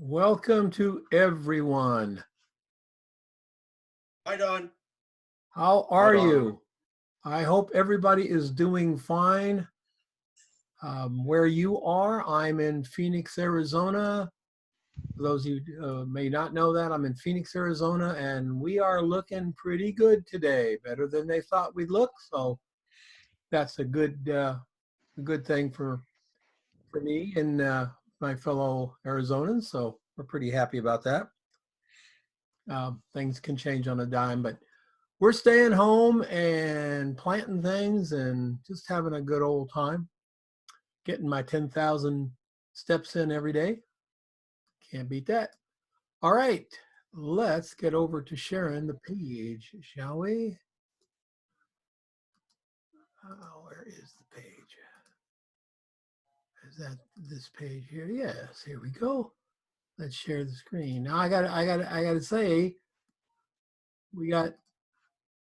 Welcome to everyone. Hi, Don. How Hi, are Don. you? I hope everybody is doing fine. Where you are, I'm in Phoenix, Arizona. For those of you who may not know that, I'm in Phoenix, Arizona, and we are looking pretty good today, better than they thought we'd look. So that's a good thing for me and my fellow Arizonans. So we're pretty happy about that. Things can change on a dime, but we're staying home and planting things and just having a good old time, getting my 10,000 steps in every day. Can't beat that. All right, let's get over to sharing the page, shall we? Where is the page? Is that this page here? Yes, here we go. Let's share the screen. Now I got to say, we got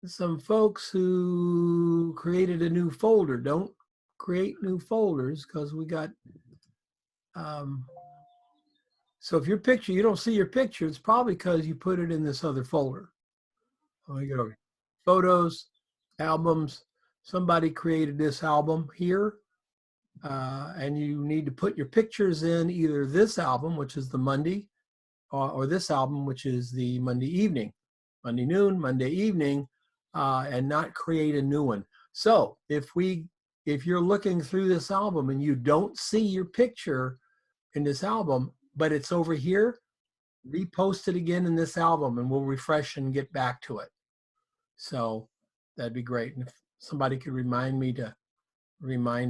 some folks who created a new folder. Don't create new folders because we got so if your picture, you don't see your picture, it's probably because you put it in this other folder. Let me get over. Photos, albums. Somebody created this album here, and you need to put your pictures in either this album, which is the Monday, or this album, which is the Monday evening, Monday noon, Monday evening, and not create a new one. So if you're looking through this album and you don't see your picture in this album, but it's over here, repost it again in this album and we'll refresh and get back to it. So that'd be great. And if somebody could remind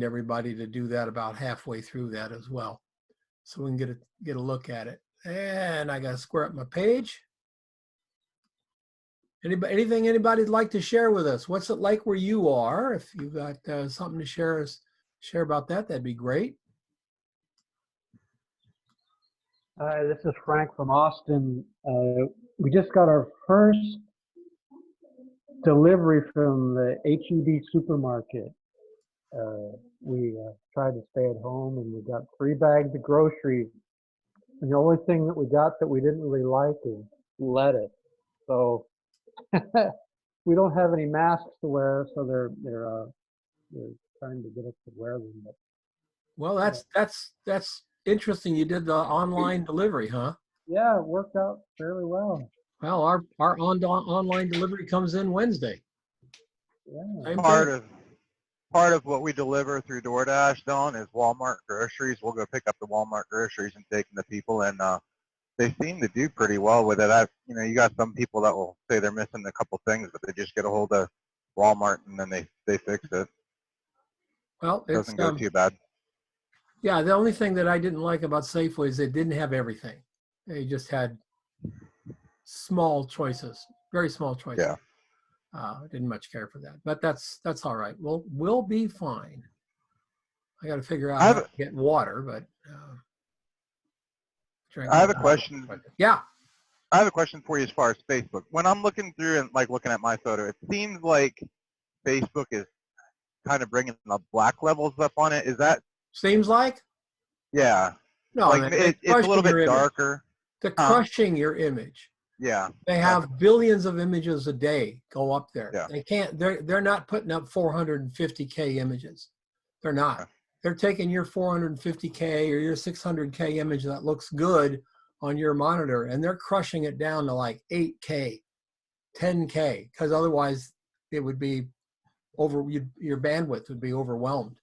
everybody to do that about halfway through that as well, so we can get a look at it. And I got to square up my page. Anything anybody'd like to share with us? What's it like where you are? If you got something to share about that, that'd be great. Hi, this is Frank from Austin. We just got our first delivery from the H-E-B supermarket. We tried to stay at home and we got 3 bags of groceries. And the only thing that we got that we didn't really like is lettuce. So we don't have any masks to wear, so they're trying to get us to wear them. But, Well, that's interesting. You did the online delivery, huh? yeah, it worked out fairly well. Well, our online delivery comes in Wednesday. Yeah. Same Part thing. of part of what we deliver through DoorDash, Don, is Walmart groceries. We'll go pick up the Walmart groceries and take them to people, and they seem to do pretty well with it. You got some people that will say they're missing a couple things, but they just get a hold of Walmart and then they fix it. Well, it's Doesn't go too bad. yeah. The only thing that I didn't like about Safeway is they didn't have everything. They just had small choices, very small choices. Yeah. Didn't much care for that, but that's all right. We'll be fine. I got to figure out how to get water, but I have a question. Yeah. I have a question for you as far as Facebook. When I'm looking through and like looking at my photo, it seems like Facebook is kind of bringing the black levels up on it. Is that? Seems like? Yeah. No, like it's a little bit darker. They're crushing your image. Yeah. They have billions of images a day go up there. Yeah. They can't, they're not putting up 450K images. They're not. Okay. They're taking your 450K or your 600K image that looks good on your monitor and they're crushing it down to like 8K, 10K, because otherwise it would be your bandwidth would be overwhelmed.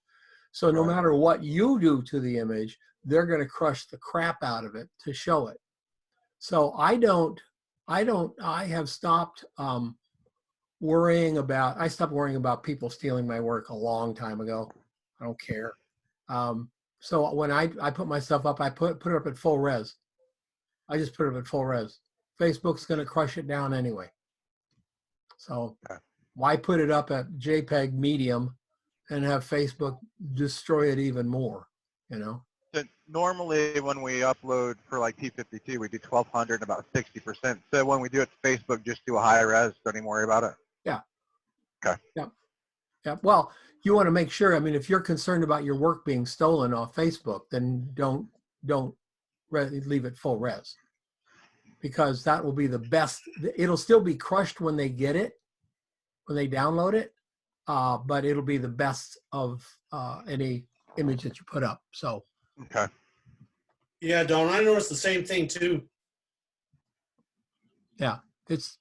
So no matter what you do to the image, they're going to crush the crap out of it to show it. So I have stopped worrying about people stealing my work a long time ago. I don't care. So when I put my stuff up, I put it up at full res. I just put it up at full res. Facebook's going to crush it down anyway. So why put it up at JPEG medium and have Facebook destroy it even more, you know? So normally when we upload for like T52, we do 1200 about 60%. So when we do it to Facebook, just do a high res. Don't even worry about it. Yeah. Okay. Yeah. Yeah. Well, you want to make sure, I mean, if you're concerned about your work being stolen off Facebook, then don't leave it full res, because that will be the best. It'll still be crushed when they get it, when they download it, but it'll be the best of any image that you put up. So Okay. Yeah, Don, I noticed the same thing too. yeah, it's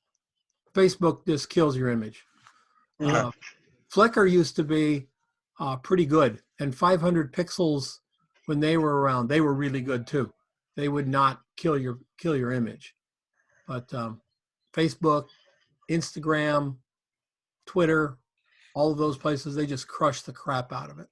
Facebook just kills your image. Yeah. Flickr used to be pretty good, and 500 pixels when they were around, they were really good too. They would not kill your image, but Facebook, Instagram, Twitter, all of those places, they just crush the crap out of it.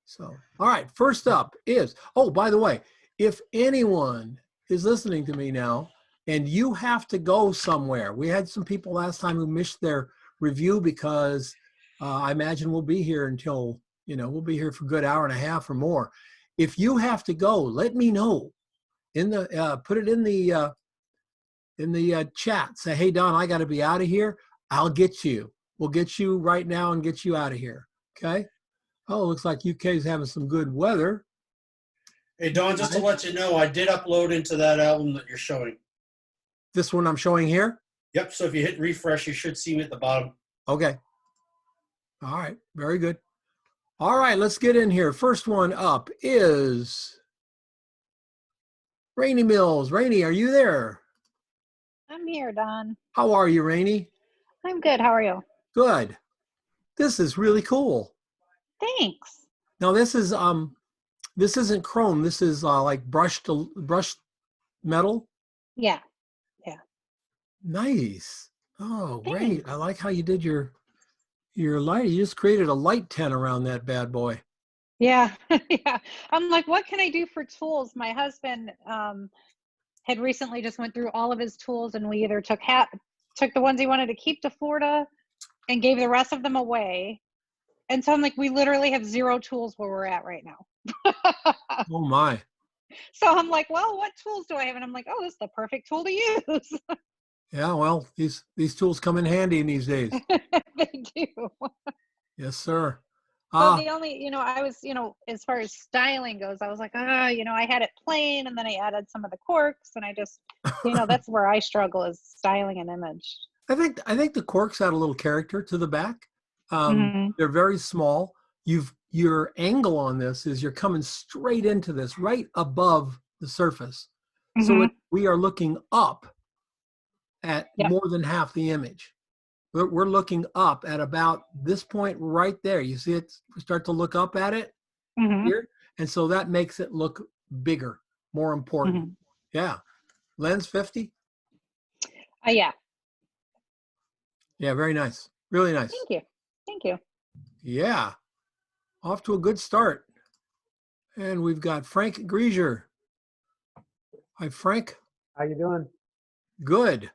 So, all right, first up is, oh, by the way, if anyone is listening to me now and you have to go somewhere, we had some people last time who missed their review because I imagine we'll be here until, we'll be here for a good hour and a half or more. If you have to go, let me know. Put it in the chat. Say, hey, Don, I got to be out of here. I'll get you. We'll get you right now and get you out of here. Okay? Oh, looks like UK's having some good weather. Hey, Don, just to let you know, I did upload into that album that you're showing. This one I'm showing here? Yep, so if you hit refresh, you should see me at the bottom. Okay. All right, very good. All right, let's get in here. First one up is Rainey Mills. Rainey, are you there? I'm here, Don. How are you, Rainey? I'm good. How are you? Good. This is really cool. Thanks. Now this isn't chrome. This is like brushed metal. Yeah. Nice. Oh, great. Thanks. I like how you did your light. You just created a light tent around that bad boy. Yeah. Yeah. I'm like, what can I do for tools? My husband had recently just went through all of his tools, and we either took the ones he wanted to keep to Florida and gave the rest of them away. And so I'm like, we literally have 0 tools where we're at right now. Oh my. So I'm like, well, what tools do I have? And I'm like, oh, this is the perfect tool to use. Yeah, well, these tools come in handy in these days. They do. Yes, sir. So the only, I was, as far as styling goes, I was like, I had it plain, and then I added some of the corks, and I just, that's where I struggle, is styling an image. I think the corks add a little character to the back. Mhm. They're very small. Your angle on this is you're coming straight into this, right above the surface. So we are looking up at Yep. more than half the image. We're looking up at about this point right there. You see it? We start to look up at it here. And so that makes it look bigger, more important. Yeah. Lens 50? Yeah. Yeah, very nice. Really nice. Thank you. Yeah. Off to a good start. And we've got Frank Grieger. Hi, Frank. How you doing? Good.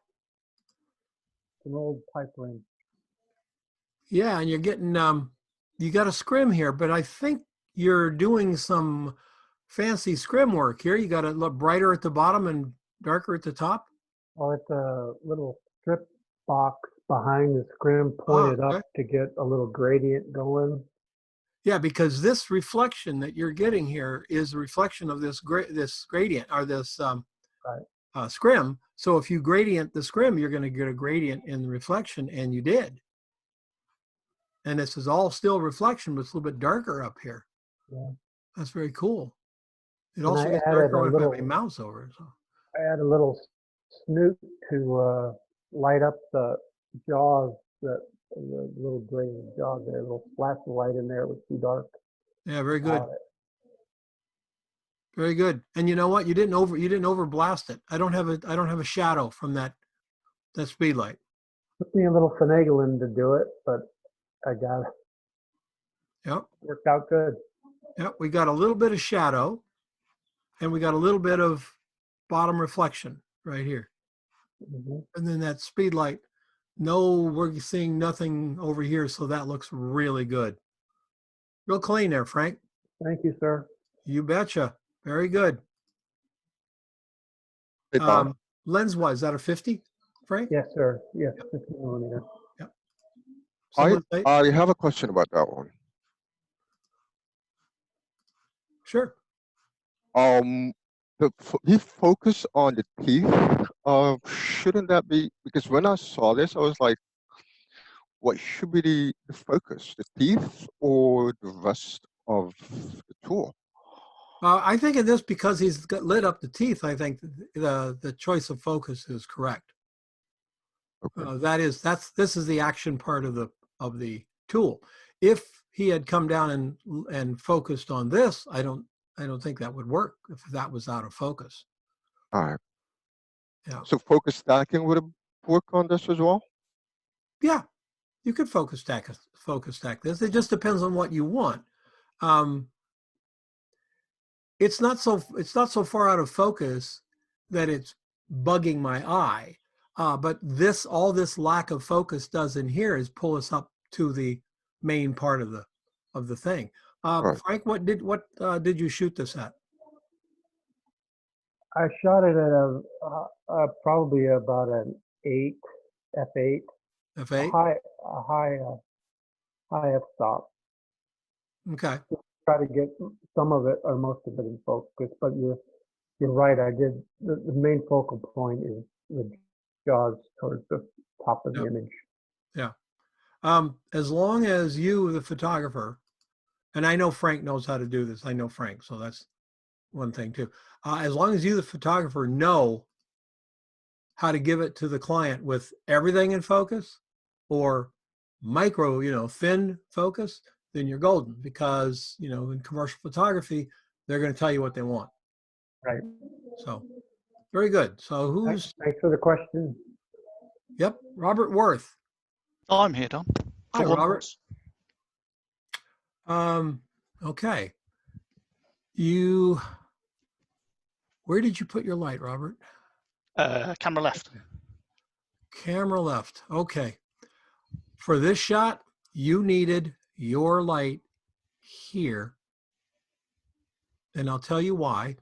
An old pipeline. Yeah, and you're getting you got a scrim here, but I think you're doing some fancy scrim work here. You got it look brighter at the bottom and darker at the top. Oh, it's a little strip box behind the scrim pointed okay. up to get a little gradient going. Yeah, because this reflection that you're getting here is a reflection of this gradient or this scrim. So if you gradient the scrim, you're going to get a gradient in the reflection, and you did. And this is all still reflection, but it's a little bit darker up here. Yeah. That's very cool. It And also I gets added darker a when I little- put my mouse over it. So. I add a little snoot to light up the jaws, the little gray jaws there, a little flash of light in there. It was too dark. Yeah, very good. Got it. Very good. And you know what? You didn't over blast it. I don't have a shadow from that speed light. Took me a little finagling to do it, but I got it. Yep. Worked out good. Yep. We got a little bit of shadow, and we got a little bit of bottom reflection right here. And then that speed light, we're seeing nothing over here, so that looks really good. Real clean there, Frank. Thank you, sir. You betcha. Very good. Hey, Don. Lens-wise, is that a 50, Frank? Yes, sir. Yes, 50 millimeter. I have a question about that one. Sure. he focused on the teeth. Shouldn't that be, because when I saw this, I was like, what should be the focus, the teeth or the rest of the tool? I think in this, because he's got lit up the teeth, I think the choice of focus is correct. Okay. This is the action part of the tool. If he had come down and focused on this, I don't think that would work if that was out of focus. All right. Yeah. So focus stacking would work on this as well? Yeah, you could focus stack this. It just depends on what you want. It's not so far out of focus that it's bugging my eye. But all this lack of focus does in here is pull us up to the main part of the thing. Right. Frank, what did you shoot this at? I shot it at probably about an 8 f8, F8? a high f-stop. Okay. Try to get some of it or most of it in focus, but you're right. I did the main focal point is the jaws towards the top of the Yep. image. Yeah. As long as you, the photographer, and I know Frank knows how to do this. I know Frank, so that's one thing too. As long as you, the photographer, know how to give it to the client with everything in focus or micro, thin focus, then you're golden, because, in commercial photography, they're going to tell you what they want. Right. So very good. So who's, Thanks for the question. yep, Robert Worth. Oh, I'm here, Don. Hi, For one Robert. once. Okay. Where did you put your light, Robert? Camera left. Camera left. Okay. For this shot, you needed your light here. And I'll tell you why.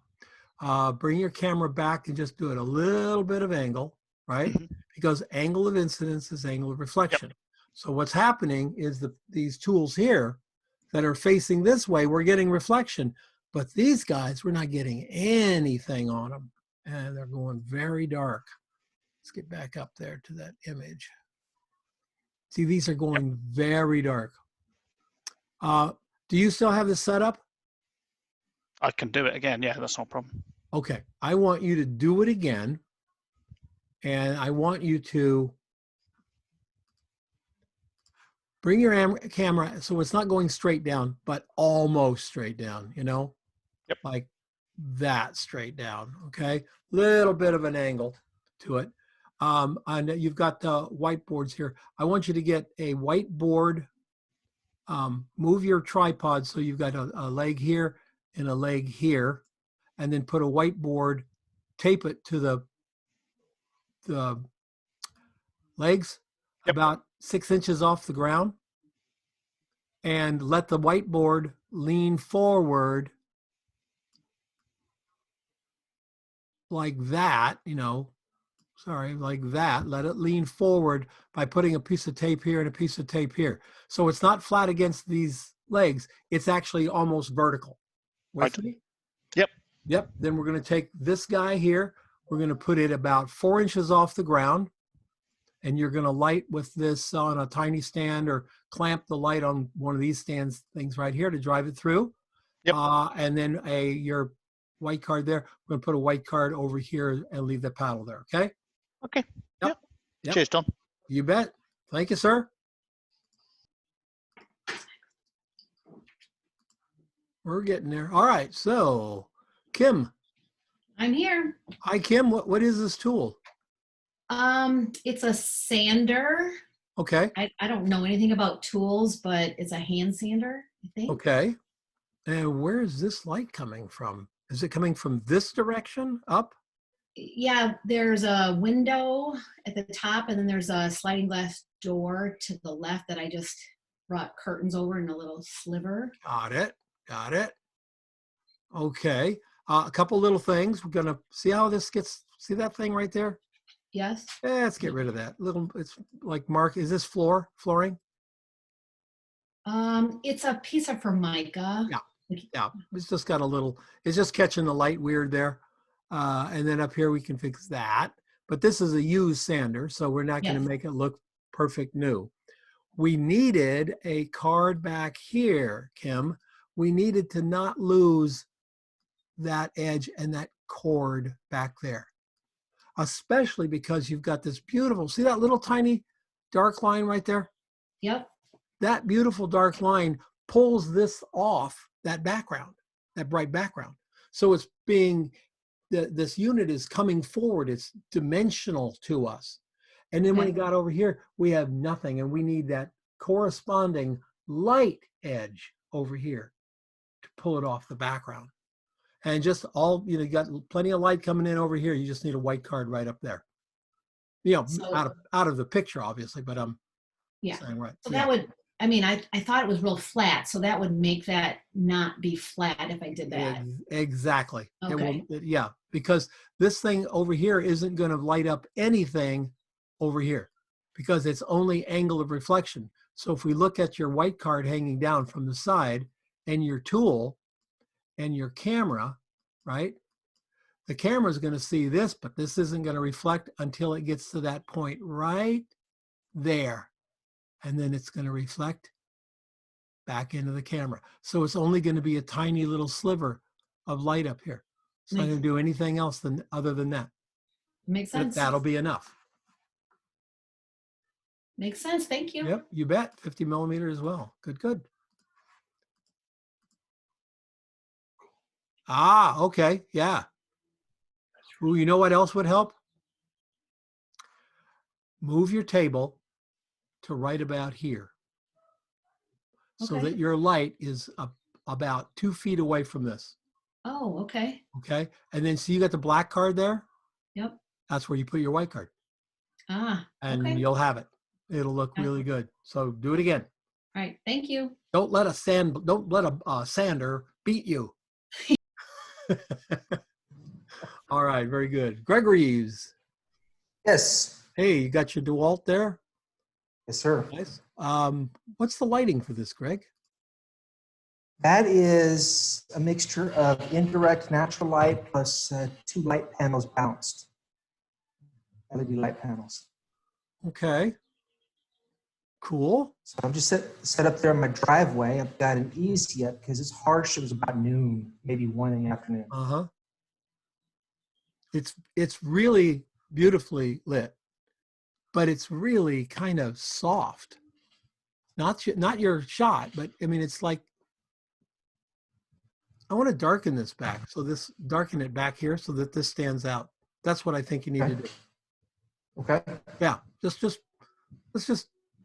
Bring your camera back and just do it a little bit of angle, right? Mhm. Because angle of incidence is angle of reflection. So what's happening is these tools here that are facing this way, we're getting reflection. But these guys, we're not getting anything on them. And they're going very dark. Let's get back up there to that image. See, these are going very dark. Do you still have this set up? I can do it again. Yeah, that's not a problem. Okay, I want you to do it again. And I want you to bring your camera so it's not going straight down, but almost straight down, Yep. Like that straight down, okay? Little bit of an angle to it. And you've got the whiteboards here. I want you to get a whiteboard. Move your tripod so you've got a leg here and a leg here, and then put a whiteboard, tape it to the legs Yep. about 6 inches off the ground, and let the whiteboard lean forward like that, like that. Let it lean forward by putting a piece of tape here and a piece of tape here. So it's not flat against these legs. It's actually almost vertical. With Right. me? Yep. Yep. Then we're going to take this guy here. We're going to put it about 4 inches off the ground. And you're going to light with this on a tiny stand, or clamp the light on one of these things right here to drive it through. Yep. And then your white card there. We're going to put a white card over here and leave the paddle there. Okay. Okay. Yep. Yep. Cheers, Don. You bet. Thank you, sir. We're getting there. All right. So, Kim. I'm here. Hi, Kim. What is this tool? It's a sander. Okay. I don't know anything about tools, but it's a hand sander, I think. Okay. And where is this light coming from? Is it coming from this direction up? Yeah, there's a window at the top, and then there's a sliding glass door to the left that I just brought curtains over in a little sliver. Got it. Got it. Okay. A couple little things. We're going to see how this gets. See that thing right there? Yes. Let's get rid of that. It's like is this flooring? It's a piece of Formica. Yeah. Yeah. It's just got it's just catching the light weird there. And then up here we can fix that. But this is a used sander, so we're not going to Yes. make it look perfect new. We needed a card back here, Kim. We needed to not lose that edge and that cord back there, especially because you've got this beautiful, see that little tiny dark line right there? Yep. That beautiful dark line pulls this off that background, that bright background. So it's being, this unit is coming forward. It's dimensional to us. And then when you Okay. got over here, we have nothing. And we need that corresponding light edge over here to pull it off the background. And just all, you got plenty of light coming in over here. You just need a white card right up there. So- Out of the picture, obviously, but I'm Yeah. saying right. So Yeah. that would, I mean, I thought it was real flat, so that would make that not be flat if I did that. Exactly. It Okay. yeah, because this thing over here isn't going to light up anything over here because it's only angle of reflection. So if we look at your white card hanging down from the side and your tool and your camera, right? The camera is going to see this, but this isn't going to reflect until it gets to that point right there. And then it's going to reflect back into the camera. So it's only going to be a tiny little sliver of light up here. It's not going to do anything else other than that. Makes But sense. that'll be enough. Makes sense. Thank you. Yep, you bet. 50 millimeter as well. Good, good. Ah, okay. Yeah. Ooh, you know what else would help? Move your table to right about here so Okay. that your light is about 2 feet away from this. Oh, okay. Okay. And then see, you got the black card there? Yep. That's where you put your white card Ah, and okay. you'll have it. It'll look Okay. really good. So do it again. All right. Thank you. Don't let a sander beat you. All right, very good. Greg Reeves. Yes, Hey, you got your DeWalt there? yes, sir. Nice. What's the lighting for this, Greg? That is a mixture of indirect natural light plus 2 light panels balanced. LED light panels. Okay. Cool. So I'm just set up there in my driveway. I've got an easy up because it's harsh. It was about noon, maybe 1 in the afternoon. Uh-huh. It's really beautifully lit, but it's really kind of soft. Not your shot, but I mean, it's like, I want to darken this back. So darken it back here so that this stands out. That's what I think you need to do. Okay. Yeah, let's just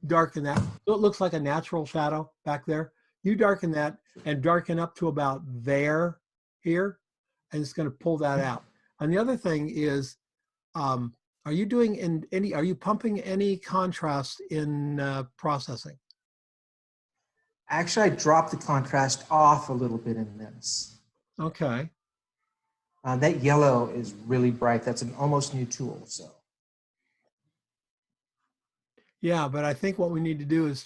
darken that. So it looks like a natural shadow back there. You darken that and darken up to about here, and it's going to pull that out. And the other thing is, are you pumping any contrast in processing? Actually, I dropped the contrast off a little bit in this. Okay. That yellow is really bright. That's an almost new tool. So Yeah, but I think what we need to do is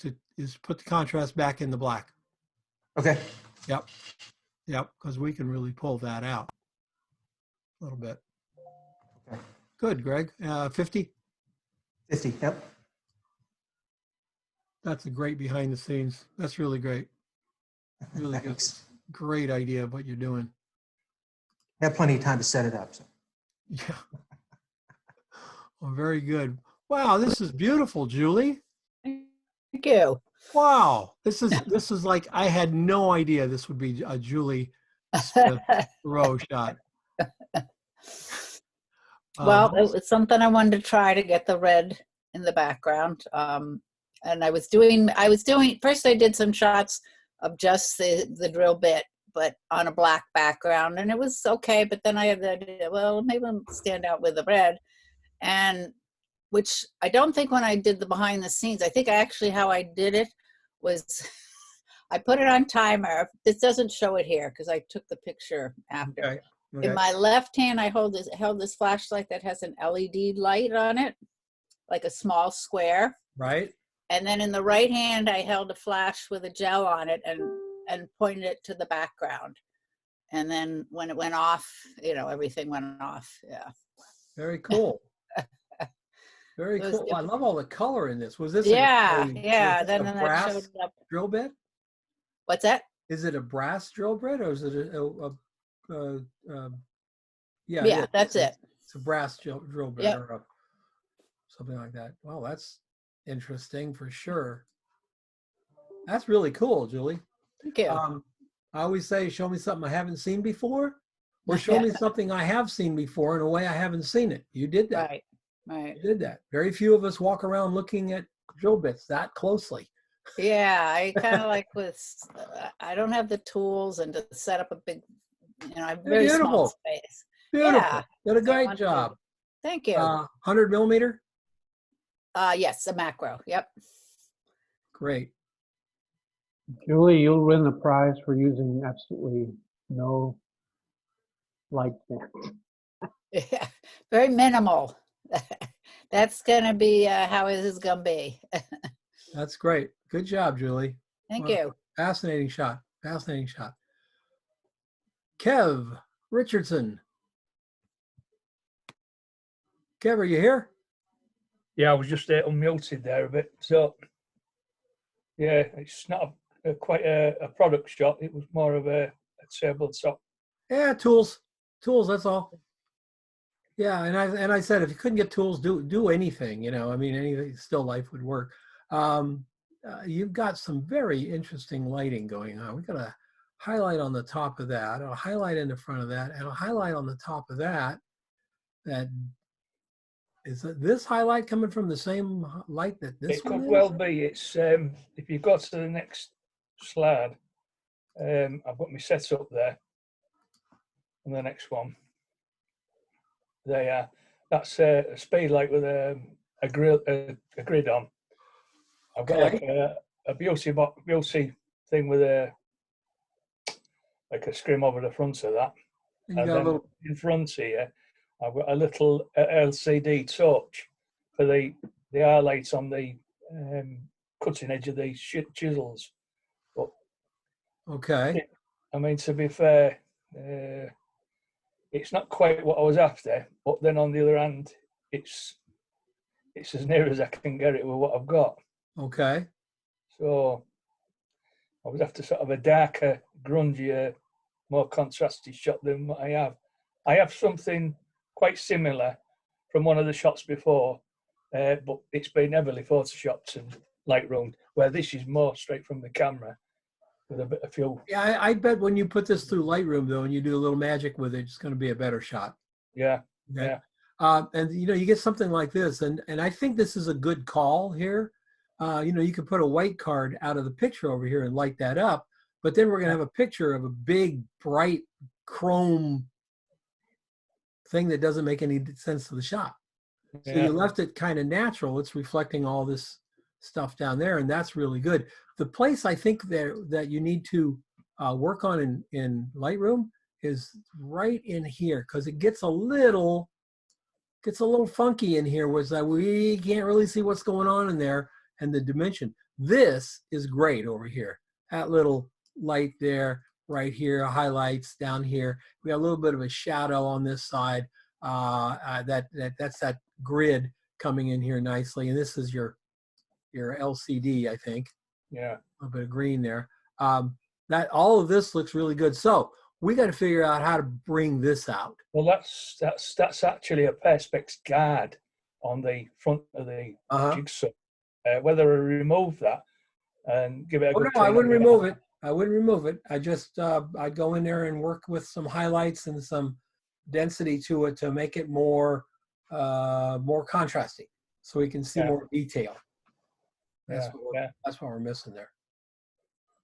put the contrast back in the black. okay. Yep, because we can really pull that out a little bit. Okay. Good, Greg. 50. 50. Yep. That's a great behind the scenes. That's really great. Really good. Thanks. Great idea of what you're doing. I have plenty of time to set it up. So. Yeah. Well, very good. Wow, this is beautiful, Julie. Thank you. Wow, this is like, I had no idea this would be a Julie Smith row shot. Well, it was something I wanted to try to get the red in the background. And I was doing, first I did some shots of just the drill bit, but on a black background, and it was okay. But then I had the idea, well, maybe I'll stand out with the red. And which I don't think when I did the behind the scenes, I think actually how I did it was I put it on timer. This doesn't show it here because I took the picture after. Okay. In my left hand, I held this flashlight that has an LED light on it, like a small square. Right. And then in the right hand, I held a flash with a gel on it and pointed it to the background. And then when it went off, everything went off. Yeah. Very cool. Very It was cool. I diff- love all the color in this. Was this Yeah, was yeah. this a Then that brass showed up. drill bit? What's that? Is it a brass drill bit or is it yeah, it Yeah, is. that's it. It's a brass drill bit Yep. or something like that. Well, that's interesting for sure. That's really cool, Julie. Thank you. I always say, show me something I haven't seen before, or show Yeah. me something I have seen before in a way I haven't seen it. You did that. Right. Right. You did that. Very few of us walk around looking at drill bits that closely. Yeah, I kind of like I don't have the tools and to set up a big, I have They're very small beautiful. space. Beautiful. Yeah. Did a So I great want to- job. Thank you. 100 millimeter. Yes, a macro. Yep. Great. Julie, you'll win the prize for using absolutely no light stand. Yeah. Very minimal. That's gonna be how it is gonna be. That's great. Good job, Julie. Thank Wow. you. Fascinating shot. Fascinating shot. Kev Richardson. Kev, are you here? Yeah, I was just unmuted there a bit. So, yeah, it's not quite a product shot. It was more of a tabletop. Yeah, tools. Tools, that's all. Yeah, and I said if you couldn't get tools, do anything, I mean anything, still life would work. You've got some very interesting lighting going on. We've got a highlight on the top of that, a highlight in the front of that, and a highlight on the top of that. That is this highlight coming from the same light that this It one could is? well be. It's if you go to the next slide, I've got my setup there. And the next one, that's a speed light with a grid on. I've got like a beauty thing with like a scrim over the front of that. And you And got a then little, in front here, I've got a little LCD torch for the highlights on the cutting edge of the chisels. But okay. I mean, to be fair, it's not quite what I was after. But then on the other hand, it's as near as I can get it with what I've got. Okay. So I was after sort of a darker, grungier, more contrasty shot than what I have. I have something quite similar from one of the shots before, but it's been heavily photoshopped and Lightroom, where this is more straight from the camera with a bit of fuel. Yeah, I bet when you put this through Lightroom though, and you do a little magic with it, it's going to be a better shot. Yeah, Okay? yeah. And you get something like this, and I think this is a good call here. You could put a white card out of the picture over here and light that up, but then we're going to have a picture of a big, bright chrome thing that doesn't make any sense to the shot. So Yeah. you left it kind of natural. It's reflecting all this stuff down there, and that's really good. The place I think that you need to work on in Lightroom is right in here, because it gets a little funky in here, where it's like we can't really see what's going on in there and the dimension. This is great over here. That little light there, right here, highlights down here. We got a little bit of a shadow on this side. That's that grid coming in here nicely. And this is your LCD, I think. Yeah. A little bit of green there. That all of this looks really good. So we got to figure out how to bring this out. Well, that's actually a Perspex guard on the front of the jigsaw. Whether I remove that and give it a Oh, good no, I clean wouldn't up. remove it. I wouldn't remove it. I just, I'd go in there and work with some highlights and some density to it to make it more contrasting, so we can see Yeah. more detail. That's what we're missing there.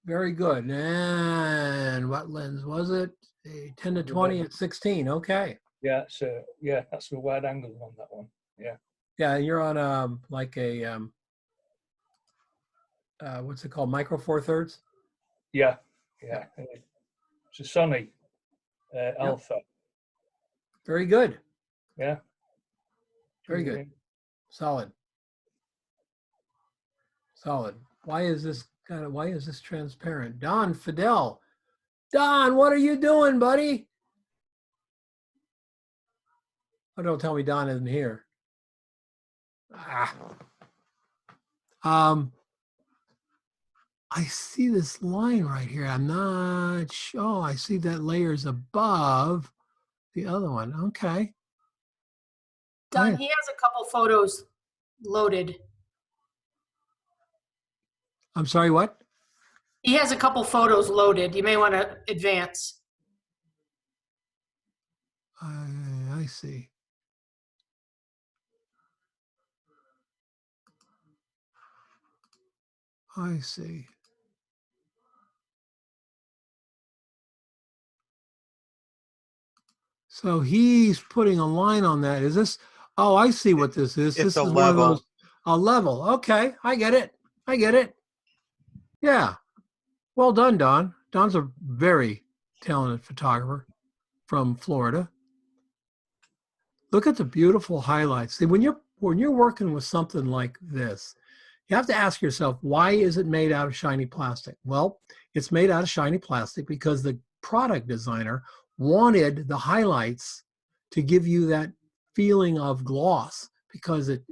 Very good. And what lens was it? A 10 to 20 at 16. Okay. Yeah, so that's the wide angle on that one. Yeah. Yeah, and you're on like a what's it called? Micro Four Thirds. Yeah. It's a Sony Alpha. Very good. Yeah. Very good. Solid. Solid. Why is this transparent? Don Fidel, Don, what are you doing, buddy? Oh, don't tell me Don isn't here. Ah. I see this line right here. I'm not sure. Oh, I see that layer's above the other one. Okay. Don, Nice. he has a couple photos loaded. I'm sorry, what? He has a couple photos loaded. You may want to advance. I see. I see. So he's putting a line on that. Is this? Oh, I see what this is. It's This a is one of level. those. A level. Okay, I get it. I get it. Yeah. Well done, Don. Don's a very talented photographer from Florida. Look at the beautiful highlights. See, when you're working with something like this, you have to ask yourself, why is it made out of shiny plastic? Well, it's made out of shiny plastic because the product designer wanted the highlights to give you that feeling of gloss, because it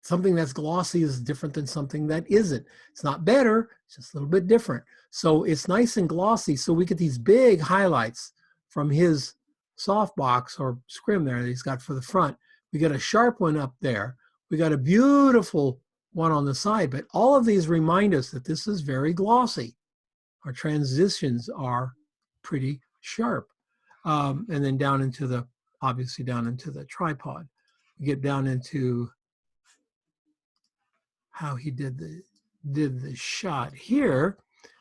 something that's glossy is different than something that isn't. It's not better, it's just a little bit different. So it's nice and glossy. So we get these big highlights from his softbox or scrim there that he's got for the front. We got a sharp one up there. We got a beautiful one on the side, but all of these remind us that this is very glossy. Our transitions are pretty sharp. And then down into the, obviously down into the tripod. We get down into how he did the shot here,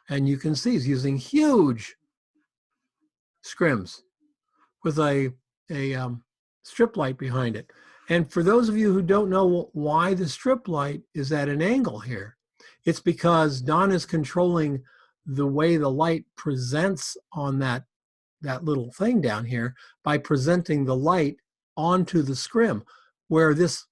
and you can see he's using huge scrims with a strip light behind it. And for those of you who don't know why the strip light is at an angle here, it's because Don is controlling the way the light presents on that little thing down here by presenting the light onto the scrim, where this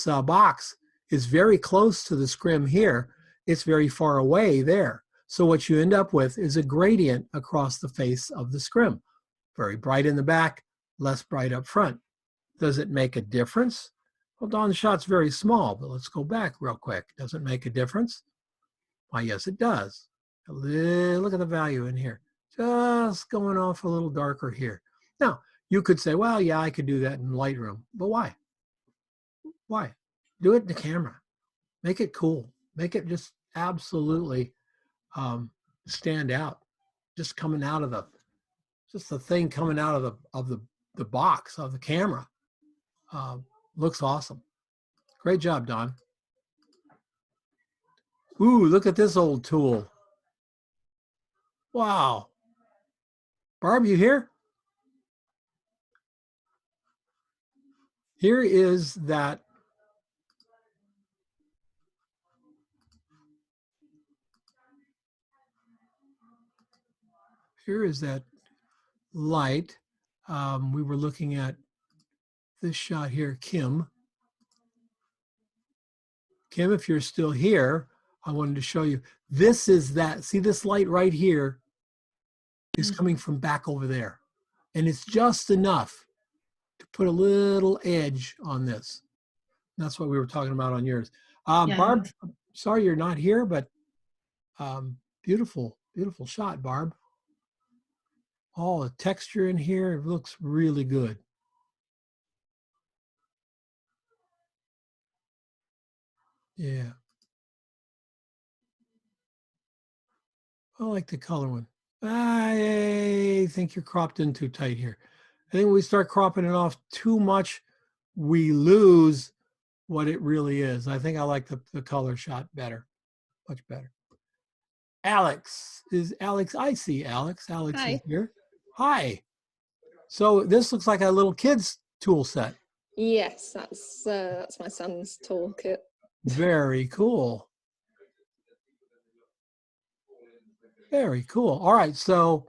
box is very close to the scrim here. It's very far away there. So what you end up with is a gradient across the face of the scrim. Very bright in the back, less bright up front. Does it make a difference? Well, Don's shot's very small, but let's go back real quick. Does it make a difference? Why, yes, it does. Look at the value in here. Just going off a little darker here. Now, you could say, well, yeah, I could do that in Lightroom, but why? Why? Do it in the camera. Make it cool. Make it just absolutely stand out. Just coming out of the thing coming out of the box of the camera. Looks awesome. Great job, Don. Ooh, look at this old tool. Wow. Barb, you here? Here is that light. We were looking at this shot here, Kim. Kim, if you're still here, I wanted to show you. This is that, see this light right here is coming from back over there. And it's just enough to put a little edge on this. That's what we were talking about on yours. Barb, sorry you're not here, but beautiful, beautiful shot, Barb. All the texture in here, it looks really good. Yeah. I like the color one. I think you're cropped in too tight here. I think when we start cropping it off too much, we lose what it really is. I think I like the color shot better, much better. Alex, I see Alex. Alex Hi. is here. Hi. So this looks like a little kid's tool set. Yes, that's my son's toolkit. Very cool. Very cool. All right. So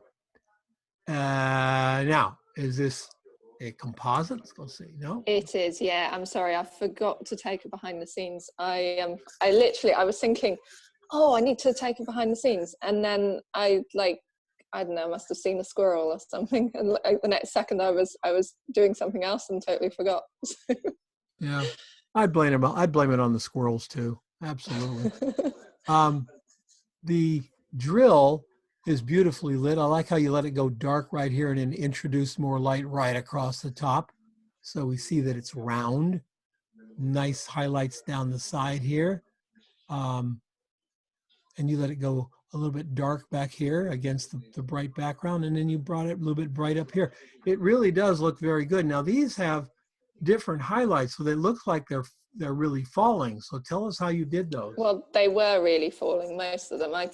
now, is this a composite? Let's go see. No? It is, yeah. I'm sorry, I forgot to take a behind the scenes. I was thinking oh, I need to take it behind the scenes. And then I don't know, must have seen a squirrel or something. And like, the next second I was doing something else and totally forgot. Yeah. I'd blame it on the squirrels too. Absolutely. The drill is beautifully lit. I like how you let it go dark right here and then introduce more light right across the top. So we see that it's round. Nice highlights down the side here. And you let it go a little bit dark back here against the bright background, and then you brought it a little bit bright up here. It really does look very good. Now these have different highlights, so they look like they're really falling. So tell us how you did those. Well, they were really falling, most of them. I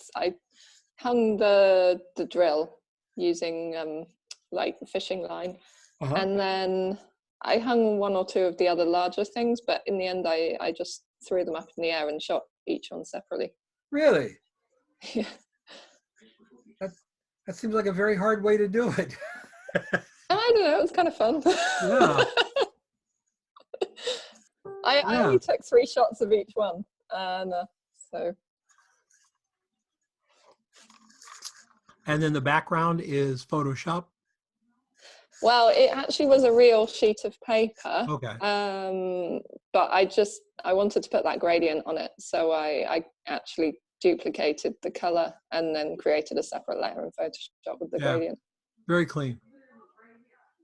hung the drill using like fishing line, and then I hung one or two of the other larger things, but in the end I just threw them up in the air and shot each one separately. Really? Yeah. That seems like a very hard way to do it. I don't know, it was kind of fun. Yeah. I only took 3 shots of each one, and so. And then the background is Photoshop? Well, it actually was a real sheet of paper. Okay. But I wanted to put that gradient on it, so I actually duplicated the color and then created a separate layer in Photoshop with the gradient. Very clean.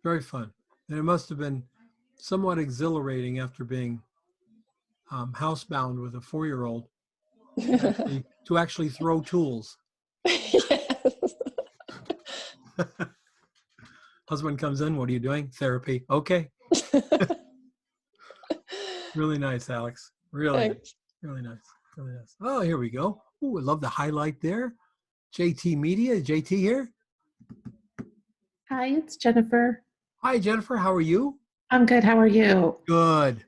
Very fun. And it must have been somewhat exhilarating after being housebound with a 4-year-old to actually throw tools. Husband comes in, what are you doing? Therapy. Okay. Really nice, Alex. Really nice. Really nice. Really nice. Oh, here we go. Ooh, I love the highlight there. JT Media. JT here. Hi, it's Jennifer. Hi, Jennifer. How are you? I'm good. How are you? Good.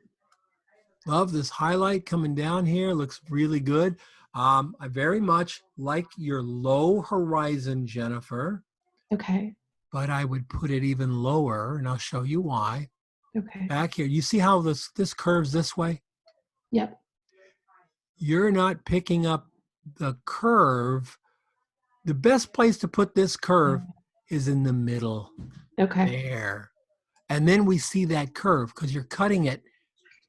Love this highlight coming down here. Looks really good. I very much like your low horizon, Jennifer. Okay. But I would put it even lower, and I'll show you why. Okay. Back here, you see how this curves this way? Yep. You're not picking up the curve. The best place to put this curve is in the middle. Okay. There. And then we see that curve because you're cutting it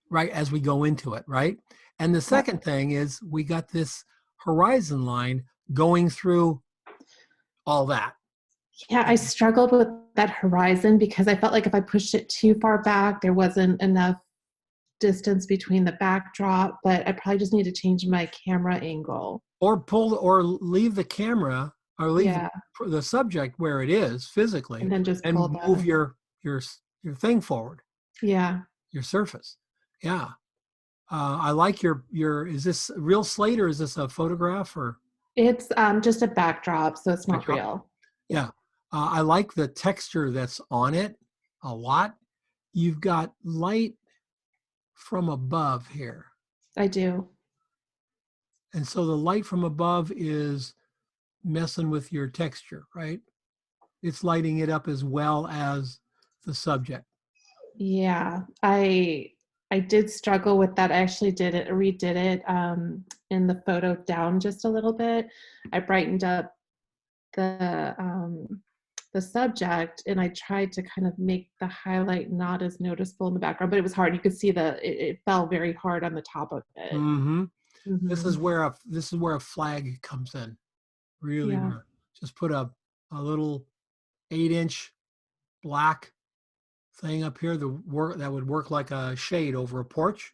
right as we go into it, right? And the second thing is we got this horizon line going through all that. Yeah, I struggled with that horizon because I felt like if I pushed it too far back, there wasn't enough distance between the backdrop, but I probably just need to change my camera angle. Or leave the camera or leave the subject where it is physically and then just move your thing forward. Yeah. Your surface. Yeah. I like your, is this real slate or is this a photograph or? It's just a backdrop, so it's not real. Yeah. I like the texture that's on it a lot. You've got light from above here. I do. And so the light from above is messing with your texture, right? It's lighting it up as well as the subject. Yeah, I did struggle with that. I actually redid it in the photo down just a little bit. I brightened up the subject, and I tried to kind of make the highlight not as noticeable in the background, but it was hard. You could see it fell very hard on the top of it. Mm-hmm. Mm-hmm. This is where a flag comes in. Really, just put a little 8-inch black thing up here that would work like a shade over a porch.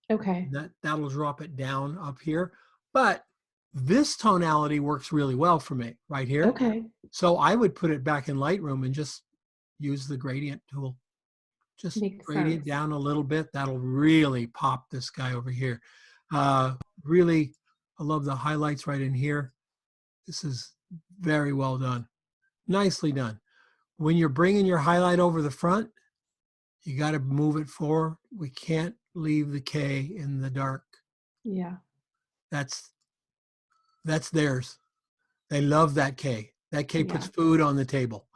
Okay. That'll drop it down up here, but this tonality works really well for me right here. Okay. So I would put it back in Lightroom and just use the gradient tool. Just gradient down a little bit. That'll really pop this guy over here. Really, I love the highlights right in here. This is very well done. Nicely done. When you're bringing your highlight over the front, you got to move it forward. We can't leave the K in the dark. Yeah. That's theirs. They love that K. That K puts food on the table.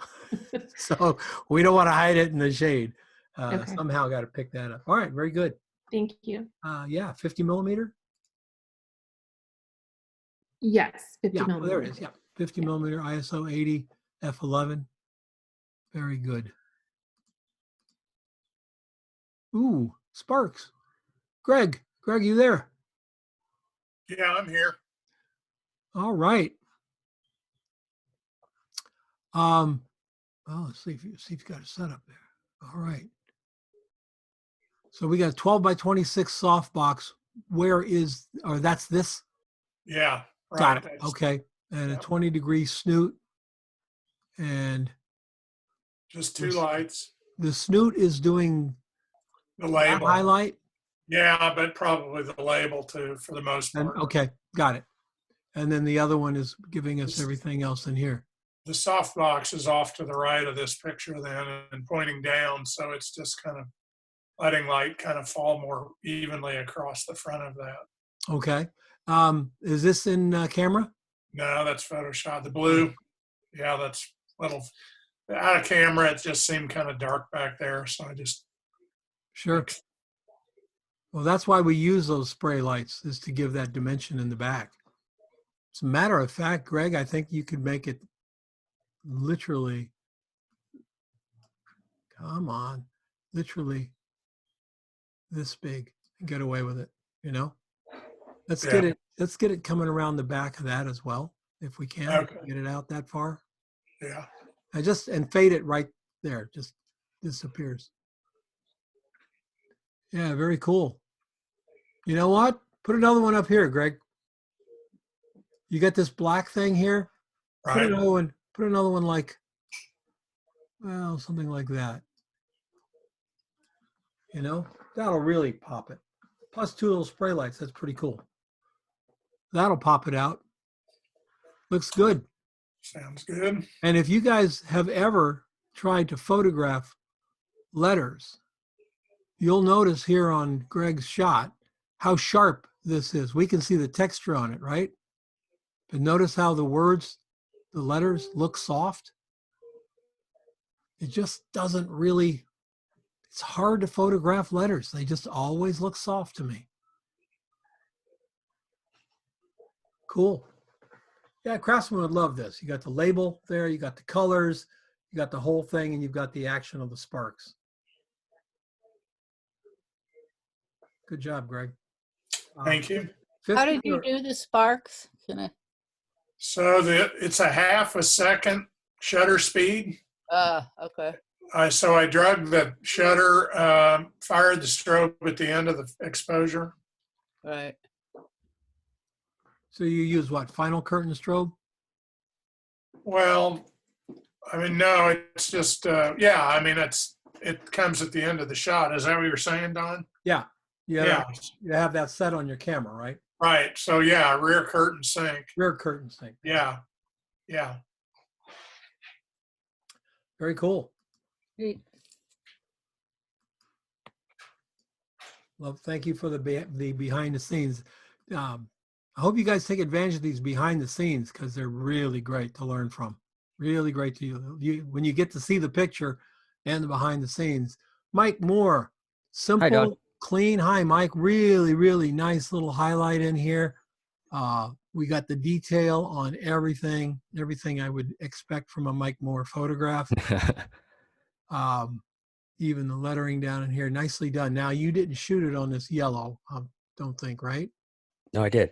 So we don't want to hide it in the shade. Somehow got to pick that up. All right, very good. Thank you. Yeah, 50 millimeter. Yes, 50 Yeah, well, there it millimeter. is. Yeah, 50 millimeter ISO 80 f11. Very good. Ooh, sparks. Greg, you there? Yeah, I'm here. All right. Well, let's see if you've got it set up there. All right. So we got a 12 by 26 softbox. Where is, or that's this? Yeah, Got right. it. That's- Okay. And a yeah. 20-degree snoot. And Just two lights. the snoot is doing The that label. highlight. Yeah, but probably the label too, for the most And part. okay, got it. And then the other one is giving us everything else in here. The softbox is off to the right of this picture then and pointing down, so it's just kind of letting light kind of fall more evenly across the front of that. Okay. Is this in camera? No, that's Photoshop. The blue, yeah, that's little out of camera. It just seemed kind of dark back there, so I just Sure. Well, that's why we use those spray lights, is to give that dimension in the back. As a matter of fact, Greg, I think you could make it literally, come on, literally this big and get away with it, you know? Let's get it coming around the back of that as well, if we can. Okay. Get it out that far. Yeah. And fade it right there. Just disappears. Yeah, very cool. You know what? Put another one up here, Greg. You got this black thing here. Put Right. another one. Put another one like, well, something like that. You know, that'll really pop it. Plus 2 little spray lights. That's pretty cool. That'll pop it out. Looks good. Sounds good. And if you guys have ever tried to photograph letters, you'll notice here on Greg's shot how sharp this is. We can see the texture on it, right? But notice how the words, the letters look soft. It just doesn't really, it's hard to photograph letters. They just always look soft to me. Cool. Yeah, Craftsman would love this. You got the label there, you got the colors, you got the whole thing, and you've got the action of the sparks. Good job, Greg. Thank you. How did you do the sparks? Can I? So it's a half a second shutter speed. Okay. So I drug the shutter, fired the strobe at the end of the exposure. Right. So you use what, final curtain strobe? Well, I mean, no, it's just, yeah, I mean, it comes at the end of the shot. Is that what you're saying, Don? Yeah. Yeah. You have that set on your camera, right? Right. So yeah, rear curtain sync. Rear curtain sync. Yeah. Yeah. Very cool. Great. Well, thank you for the behind the scenes. I hope you guys take advantage of these behind the scenes because they're really great to learn from. Really great to you when you get to see the picture and the behind the scenes. Mike Moore, simple, clean. Hi, Mike. Really, really nice little highlight in here. We got the detail on everything I would expect from a Mike Moore photograph. Even the lettering down in here, nicely done. Now, you didn't shoot it on this yellow, I don't think, right? No, I did.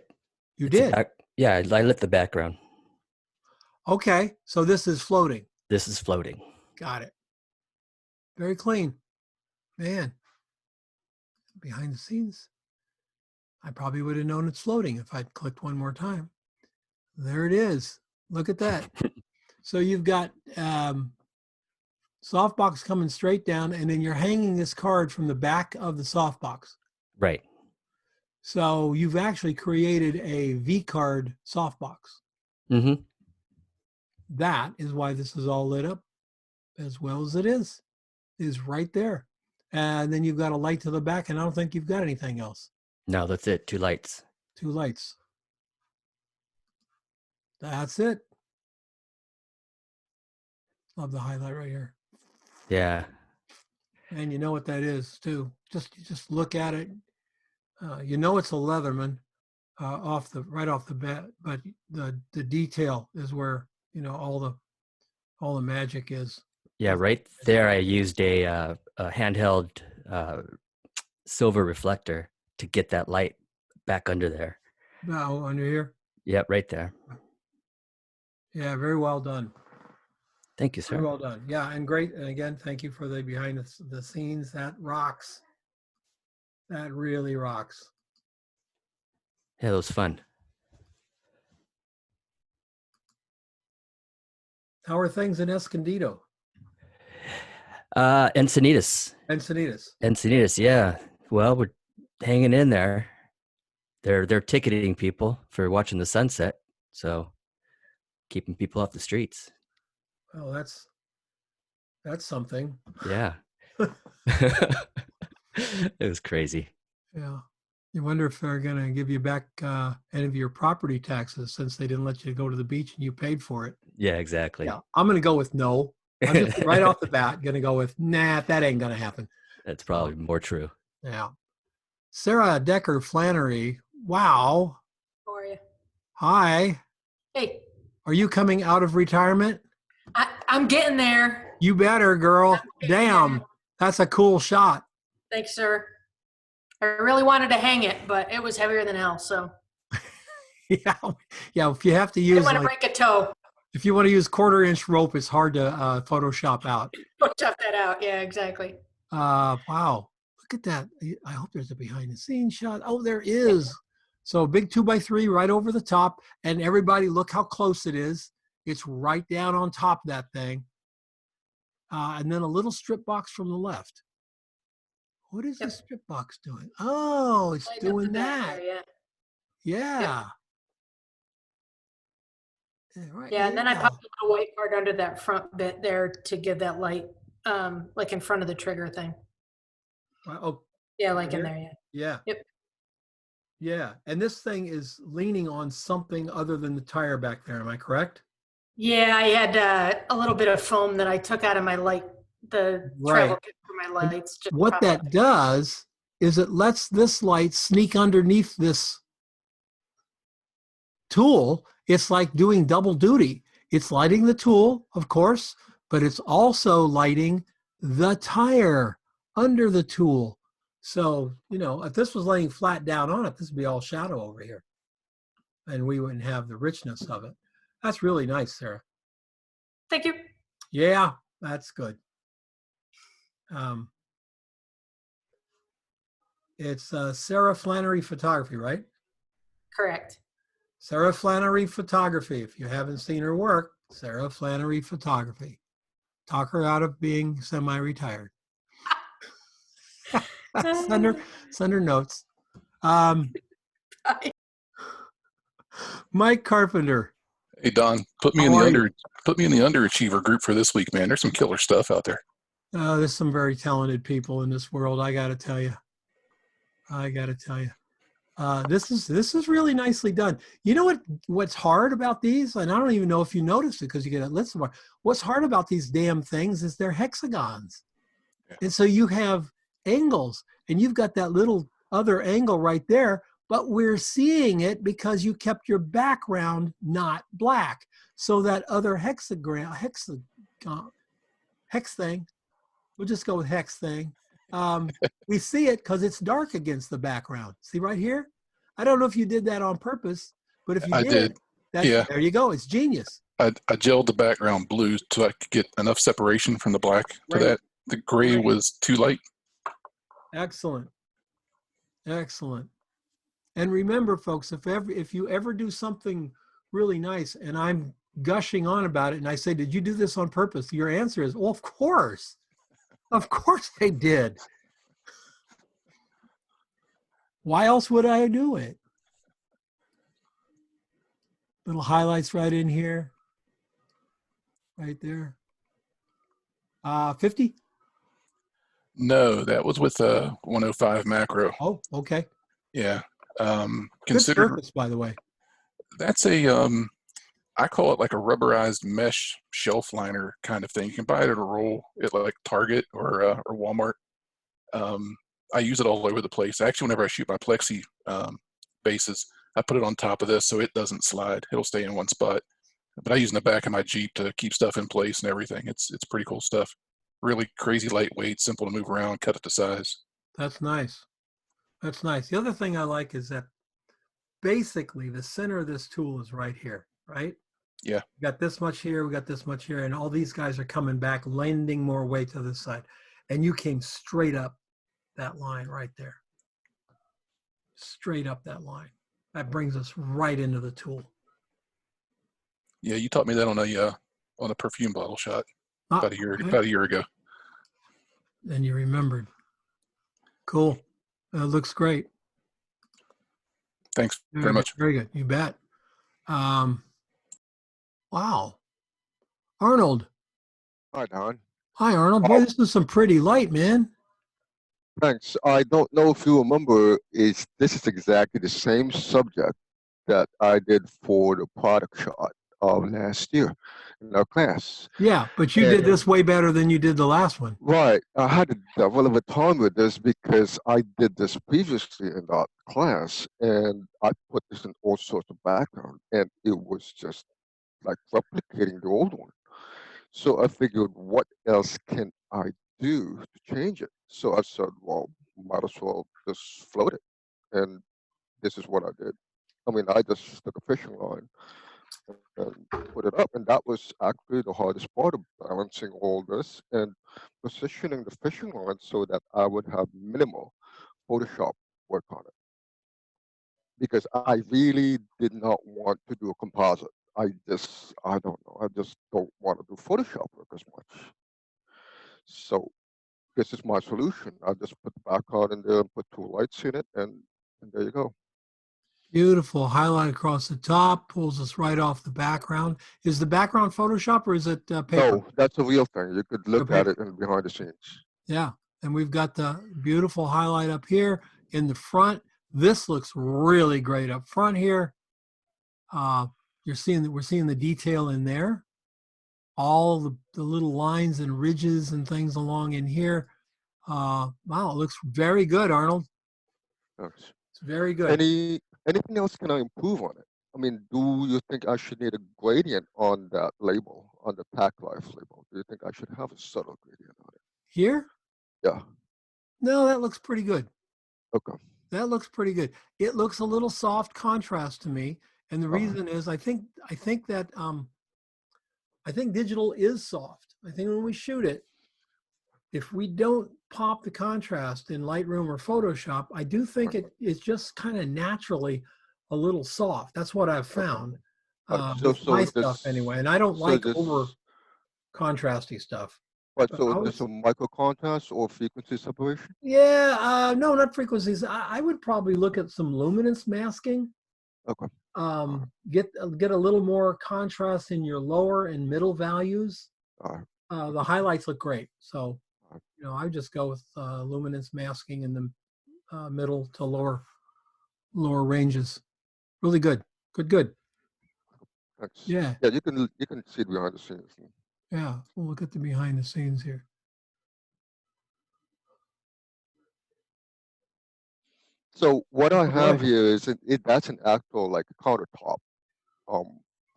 You did? Yeah, I lit the background. Okay, so this is floating. This is floating. Got it. Very clean. Man, behind the scenes. I probably would have known it's floating if I'd clicked one more time. There it is. Look at that. So you've got softbox coming straight down, and then you're hanging this card from the back of the softbox. Right. So you've actually created a V-card softbox. Mm-hmm. That is why this is all lit up as well as it is right there. And then you've got a light to the back, and I don't think you've got anything else. No, that's it. 2 lights. 2 lights. That's it. Love the highlight right here. Yeah. And you know what that is too. Just look at it. You know it's a Leatherman. right off the bat, but the detail is where, you know, all the magic is. Yeah, right there I used a handheld silver reflector to get that light back under there. Now under here. Yep, right there. Yeah, very well done. Thank you, sir. Very well done. Yeah, and great. And again, thank you for the behind the scenes. That rocks. That really rocks. Yeah, that was fun. How are things in Escondido? Encinitas. Encinitas. Yeah. Well, we're hanging in there. They're ticketing people for watching the sunset, so keeping people off the streets. Oh, that's something. Yeah. It was crazy. Yeah. You wonder if they're going to give you back any of your property taxes since they didn't let you go to the beach and you paid for it. Yeah, exactly. Yeah, I'm going to go with no. I'm just right off the bat going to go with, nah, that ain't going to happen. That's probably more true. Yeah. Sarah Decker Flannery. Wow. How are you? Hi. Hey, Are you coming out of retirement? I'm getting there. You better, girl. Damn. That's a cool shot. Thanks, sir. I really wanted to hang it, but it was heavier than hell, so Yeah. Yeah. If you have to I use didn't want to break a toe. if you want to use 1/4-inch rope, it's hard to Photoshop out. Tough that out. Yeah, exactly. Wow. Look at that. I hope there's a behind the scenes shot. Oh, there is. So big 2x3 right over the top. And everybody look how close it is. It's right down on top of that thing. And then a little strip box from the left. What is the strip box doing? Oh, it's Lighting up doing the back that. there, Yeah. Yeah, right. Yeah, and then I Yeah. popped a little white part under that front bit there to give that light, like in front of the trigger thing. Oh, Yeah, like right in here? there, yeah. Yeah. Yep. Yeah. And this thing is leaning on something other than the tire back there. Am I correct? Yeah, I had a little bit of foam that I took out of my light, the travel Right. kit for my lights. Just What pop that up. does is it lets this light sneak underneath this tool. It's like doing double duty. It's lighting the tool, of course, but it's also lighting the tire under the tool. So, you know, if this was laying flat down on it, this would be all shadow over here. And we wouldn't have the richness of it. That's really nice, Sarah. Thank you. Yeah, that's good. It's Sarah Flannery Photography, right? Correct. Sarah Flannery Photography. If you haven't seen her work, Sarah Flannery Photography. Talk her out of being semi-retired. send her notes. Mike Carpenter. Hey Don, put me in the underachiever group for this week, man. There's some killer stuff out there. There's some very talented people in this world. I got to tell you. This is really nicely done. You know what's hard about these? And I don't even know if you noticed it because you get a list of them. What's hard about these damn things is they're hexagons. Yeah. And so you have angles and you've got that little other angle right there, but we're seeing it because you kept your background not black. So that other hex thing, we'll just go with hex thing. We see it because it's dark against the background. See right here? I don't know if you did that on purpose, but if you did, yeah. There you go. It's genius. I gelled the background blue so I could get enough separation from the black to that. The gray was too light. Excellent. Excellent. And remember, folks, if you ever do something really nice and I'm gushing on about it and I say, did you do this on purpose? Your answer is, well, of course. Of course I did. Why else would I do it? Little highlights right in here. Right there. 50? No, that was with a 105 macro. Oh, okay. Yeah. Good surface, by the way. That's a, I call it like a rubberized mesh shelf liner kind of thing. You can buy it at a roll at like Target or Walmart. I use it all over the place. Actually, whenever I shoot my plexi bases, I put it on top of this so it doesn't slide. It'll stay in one spot. But I use in the back of my Jeep to keep stuff in place and everything. It's pretty cool stuff. Really crazy lightweight, simple to move around, cut it to size. That's nice. That's nice. The other thing I like is that basically the center of this tool is right here, right? Yeah. We got this much here, we got this much here, and all these guys are coming back, lending more weight to this side. And you came straight up that line right there. Straight up that line. That brings us right into the tool. Yeah, you taught me that on a perfume bottle shot about a year ago. And you remembered. Cool. That looks great. Thanks very much. Very good. You bet. Wow. Arnold. Hi, Don. Hi, Arnold. Boy, this is some pretty light, man. Thanks. I don't know if you remember, this is exactly the same subject that I did for the product shot of last year in our class. Yeah, but you did this way better than you did the last one. Right. I had a devil of a time with this because I did this previously in that class, and I put this in all sorts of background, and it was just like replicating the old one. So I figured, what else can I do to change it? So I said, well, might as well just float it. And this is what I did. I mean, I just took a fishing line and put it up. And that was actually the hardest part of balancing all this and positioning the fishing line so that I would have minimal Photoshop work on it. Because I really did not want to do a composite. I don't know. I just don't want to do Photoshop work as much. So this is my solution. I just put the background in there and put two lights in it, and there you go. Beautiful. Highlight across the top, pulls us right off the background. Is the background Photoshop or is it paper? No, that's a real thing. You could look at it in behind the scenes. Yeah. And we've got the beautiful highlight up here in the front. This looks really great up front here. We're seeing the detail in there. All the little lines and ridges and things along in here. Wow, it looks very good, Arnold. Thanks. It's very good. Anything else can I improve on it? I mean, do you think I should need a gradient on that label, on the Pack Life label? Do you think I should have a subtle gradient on it? Here? Yeah. No, that looks pretty good. Okay. That looks pretty good. It looks a little soft contrast to me. And the reason is I think digital is soft. I think when we shoot it, if we don't pop the contrast in Lightroom or Photoshop, I do think it's just kind of naturally a little soft. That's what I've found. With my stuff anyway. And I don't like over contrasty stuff. Right, so there's a micro contrast or frequency separation? Yeah, no, not frequencies. I would probably look at some luminance masking. Okay. Get a little more contrast in your lower and middle values. The highlights look great. So, I just go with luminance masking in the middle to lower ranges. Really good. Good. Thanks. Yeah. Yeah, you can see behind the scenes. Yeah, we'll look at the behind the scenes here. So what I have here is that's an actual like countertop.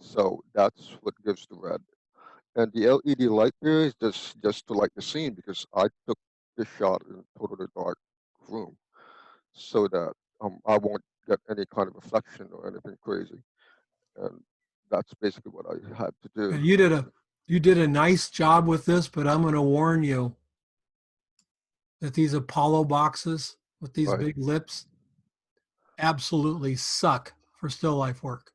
So that's what gives the red. And the LED light there is just to light the scene because I took this shot in a totally dark room so that I won't get any kind of reflection or anything crazy. And that's basically what I had to do. And you did a nice job with this, but I'm going to warn you that these Apollo boxes with these big lips absolutely suck for still life work.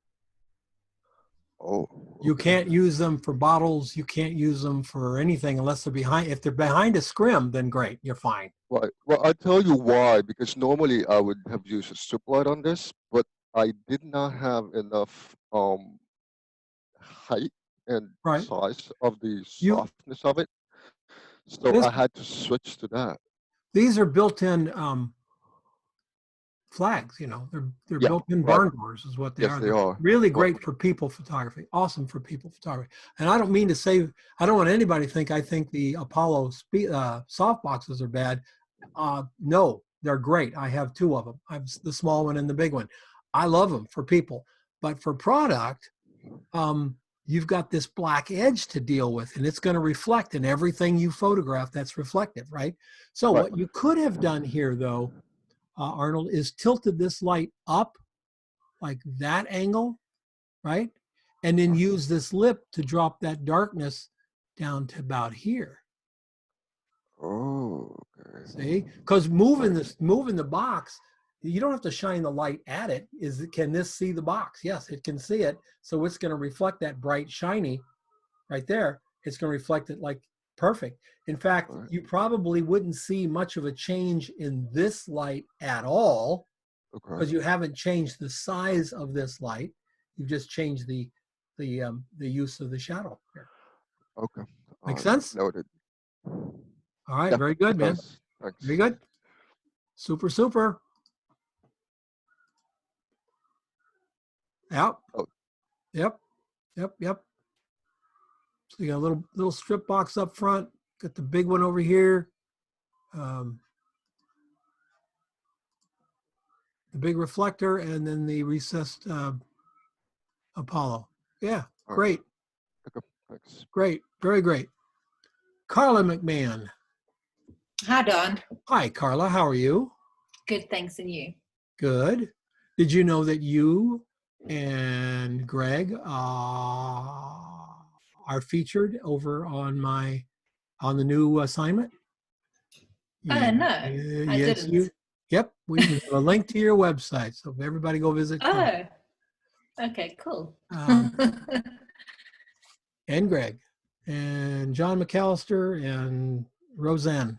Oh. You can't use them for bottles. You can't use them for anything unless they're behind. If they're behind a scrim, then great, you're fine. Right. Well, I'll tell you why. Because normally I would have used a strip light on this, but I did not have enough height and size of the softness of it, so I had to switch to that. These are built-in flags. They're built-in barn doors, is what they are. They are really great for people photography. Awesome for people photography. And I don't mean to say I don't want anybody to think I think the Apollo soft boxes are bad. No, they're great. I have two of them. I have the small one and the big one. I love them for people, but for product, you've got this black edge to deal with, and it's going to reflect in everything you photograph. That's reflective, right? So what you could have done here, though, Arnold, is tilted this light up like that angle, right? And then use this lip to drop that darkness down to about here. Oh, okay. See, because moving the box, you don't have to shine the light at it. Can this see the box? Yes, it can see it. So it's going to reflect that bright, shiny right there. It's going to reflect it like perfect. In fact, you probably wouldn't see much of a change in this light at all because you haven't changed the size of this light. You've just changed the use of the shadow here. Okay. Make sense? Noted. All right, Yeah, very good, it man. does. Thanks. Very good. Super, super. Yep. Oh. Yep. Yep. Yep. So you got a little strip box up front. Got the big one over here. The big reflector, and then the recessed Apollo. Yeah, great. Okay, thanks. Great. Very great. Carla McMahon. Hi, Don. Hi, Carla. How are you? Good, thanks, and you? Good. Did you know that you and Greg are featured over on the new assignment? Oh, no, I yes, didn't. Yep, we have a link to your website, so everybody go visit. Oh, okay, cool. And Greg, and John McAllister, and Rosanna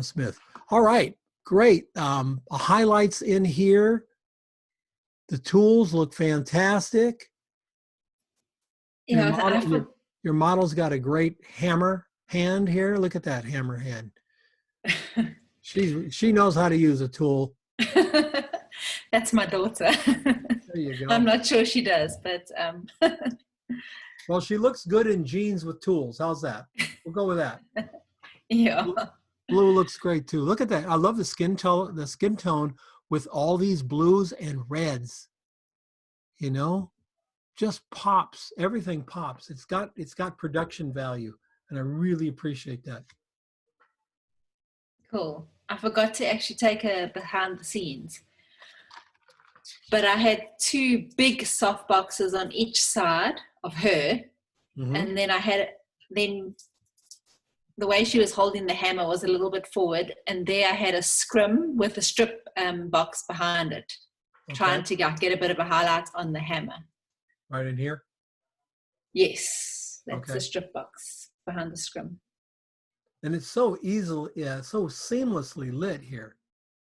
Smith. All right, great. Highlights in here. The tools look fantastic. Yeah, your model's got a great hammer hand here. Look at that hammer hand. She knows how to use a tool. that's my daughter. There you go. I'm not sure she does, but Well, she looks good in jeans with tools. How's that? We'll go with that. yeah. Blue looks great too. Look at that. I love the skin tone with all these blues and reds. You know, just pops. Everything pops. It's got production value, and I really appreciate that. Cool. I forgot to actually take a behind the scenes, but I had two big soft boxes on each side of her, and then the way she was holding the hammer was a little bit forward, and there I had a scrim with a strip box behind it, trying to get a bit of a highlight on the hammer. Right in here? Yes, that's the strip box behind the scrim. And it's so easily, so seamlessly lit here.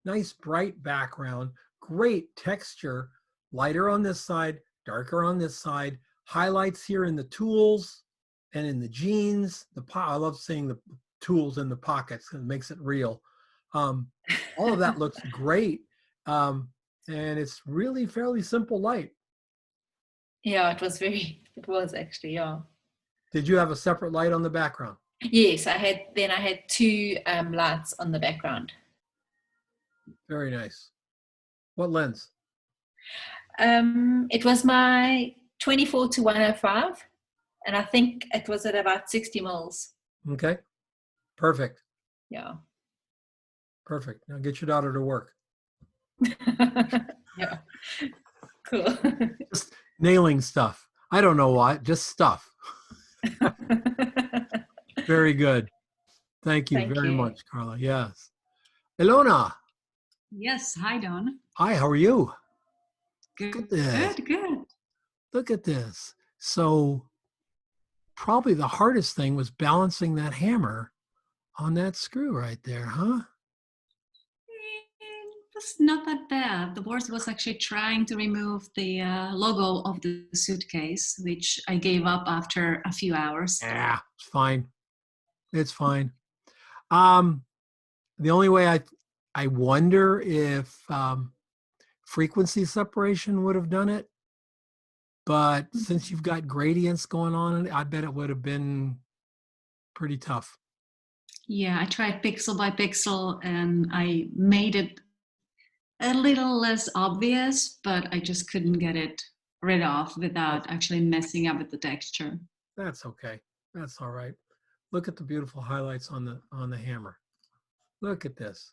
Nice bright background, great texture, lighter on this side, darker on this side, highlights here in the tools and in the jeans. I love seeing the tools in the pockets. It makes it real. All of that looks great. And it's really fairly simple light. Yeah, it was actually, yeah. Did you have a separate light on the background? Yes, I had two lights on the background. Very nice. What lens? It was my 24 to 105, and I think it was at about 60 mils. Okay, perfect. Yeah. Perfect. Now get your daughter to work. Yeah. Cool. Just nailing stuff. I don't know why, just stuff. Very good. Thank you very much, Carla. Yes. Ilona. Yes. Hi, Don. Hi, how are you? Good. Look at this. Good. Look at this. So probably the hardest thing was balancing that hammer on that screw right there, huh? It was not that bad. The worst was actually trying to remove the logo of the suitcase, which I gave up after a few hours. Yeah, it's fine. It's fine. The only way I wonder if frequency separation would have done it, but since you've got gradients going on, I bet it would have been pretty tough. Yeah, I tried pixel by pixel, and I made it a little less obvious, but I just couldn't get it rid of without actually messing up with the texture. That's okay. That's all right. Look at the beautiful highlights on the hammer. Look at this.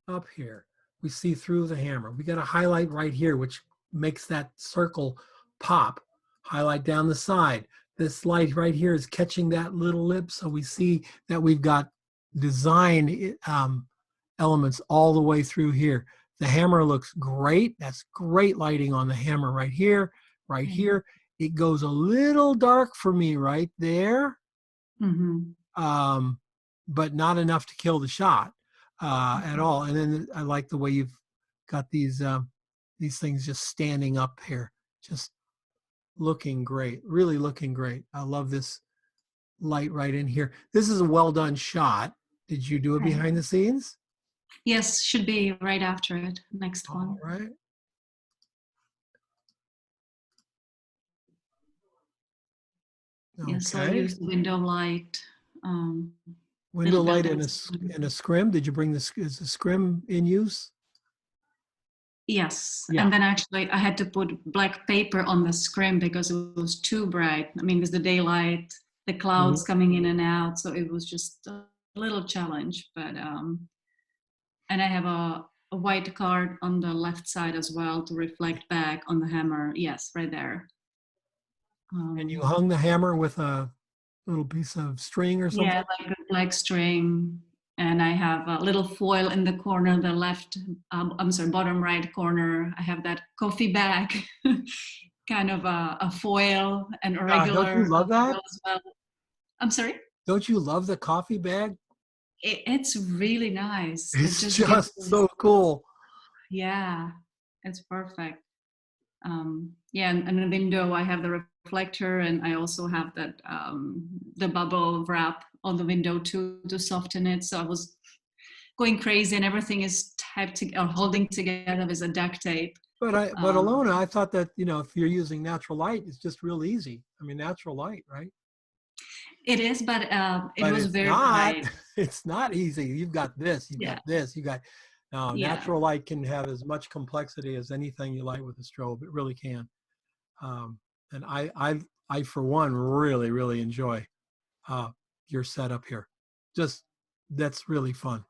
Up here, we see through the hammer. We got a highlight right here, which makes that circle pop. Highlight down the side. This light right here is catching that little lip, so we see that we've got design elements all the way through here. The hammer looks great. That's great lighting on the hammer right here, right here. It goes a little dark for me right there, but not enough to kill the shot at all. And then I like the way you've got these things just standing up here, just looking great, really looking great. I love this light right in here. This is a well done shot. Did you do it behind the scenes? Yes, should be right after it. Next one. All right. Yes, so I Okay. used window light. Window little light in buildings. a scrim. Did you bring this? Is the scrim in use? Yes, Yeah. and then actually I had to put black paper on the scrim because it was too bright. I mean, with the daylight, the clouds coming in and out, so it was just a little challenge. But and I have a white card on the left side as well to reflect back on the hammer. Yes, right there. And you hung the hammer with a little piece of string or something? Yeah, like a black string. And I have a little foil in the corner, the left, I'm sorry, bottom right corner. I have that coffee bag, kind of a foil and a regular. Don't you love that? as well. I'm sorry? Don't you love the coffee bag? It's really nice. It It's gives just you- so cool. Yeah, it's perfect. Yeah, and in the window I have the reflector, and I also have that the bubble wrap on the window to soften it. So I was going crazy, and everything is taped or holding together with a duct tape. But Alona, I thought that, if you're using natural light, it's just real easy. I mean, natural light, right? It is, but it But was it's very not. bright. It's not easy. You've got this. You've got this. You got. No, Yeah. natural light can have as much complexity as anything you light with a strobe. It really can. And I for one really really enjoy your setup here. Just that's really fun.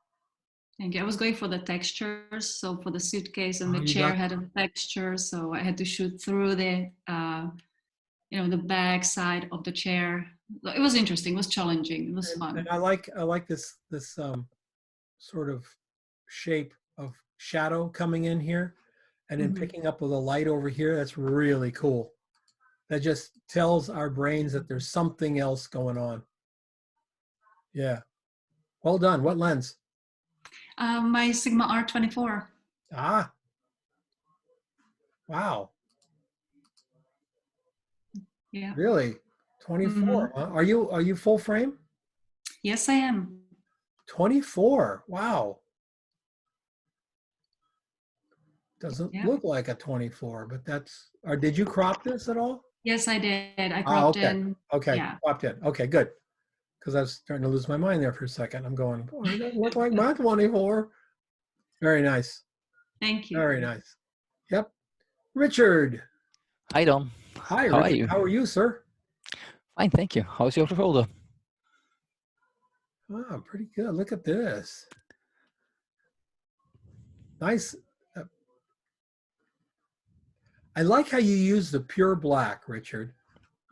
Thank you. I was going for the textures. So for the suitcase and Oh, the you chair got- had a texture. So I had to shoot through the, the back side of the chair. It was interesting. It was challenging. It was fun. And I like this sort of shape of shadow coming in here, and then Mhm. picking up with a light over here. That's really cool. That just tells our brains that there's something else going on. Yeah. Well done. What lens? My Sigma R24. Ah. Wow. Yeah. Really? 24. Huh? Are you full frame? Yes, I am. 24. Wow. Doesn't Yeah. look like a 24, but that's. Or did you crop this at all? Yes, I did. I Oh, cropped okay. in. Okay. Yeah. Cropped in. Okay, good. Because I was starting to lose my mind there for a second. I'm going, oh, it doesn't look like my 24. Very nice. Thank you. Very nice. Yep. Richard. Hi, Don. Hi, How are Richard. you? How are you, sir? Fine, thank you. How's your folder? Ah, pretty good. Look at this. Nice. I like how you use the pure black, Richard.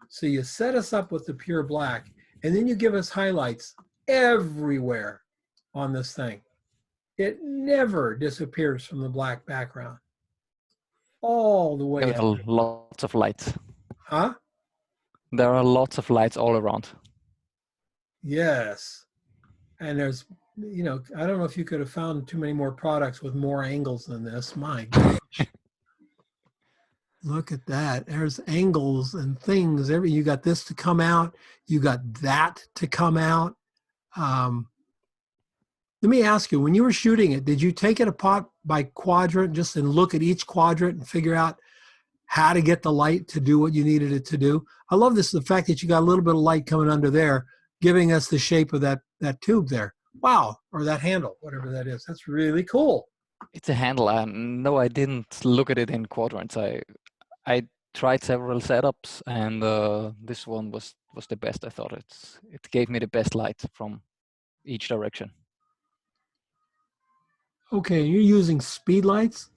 So you set us up with the pure black, and then you give us highlights everywhere on this thing. It never disappears from the black background. All the way. There are lots of lights. Huh? There are lots of lights all around. Yes. And there's, I don't know if you could have found too many more products with more angles than this. My gosh. Look at that. There's angles and things. You got this to come out. You got that to come out. Let me ask you, when you were shooting it, did you take it apart by quadrant just and look at each quadrant and figure out how to get the light to do what you needed it to do? I love this, the fact that you got a little bit of light coming under there, giving us the shape of that tube there. Wow. Or that handle, whatever that is. That's really cool. It's a handle. No, I didn't look at it in quadrants. I tried several setups, and this one was the best. I thought it gave me the best light from each direction. Okay, you're using speed lights?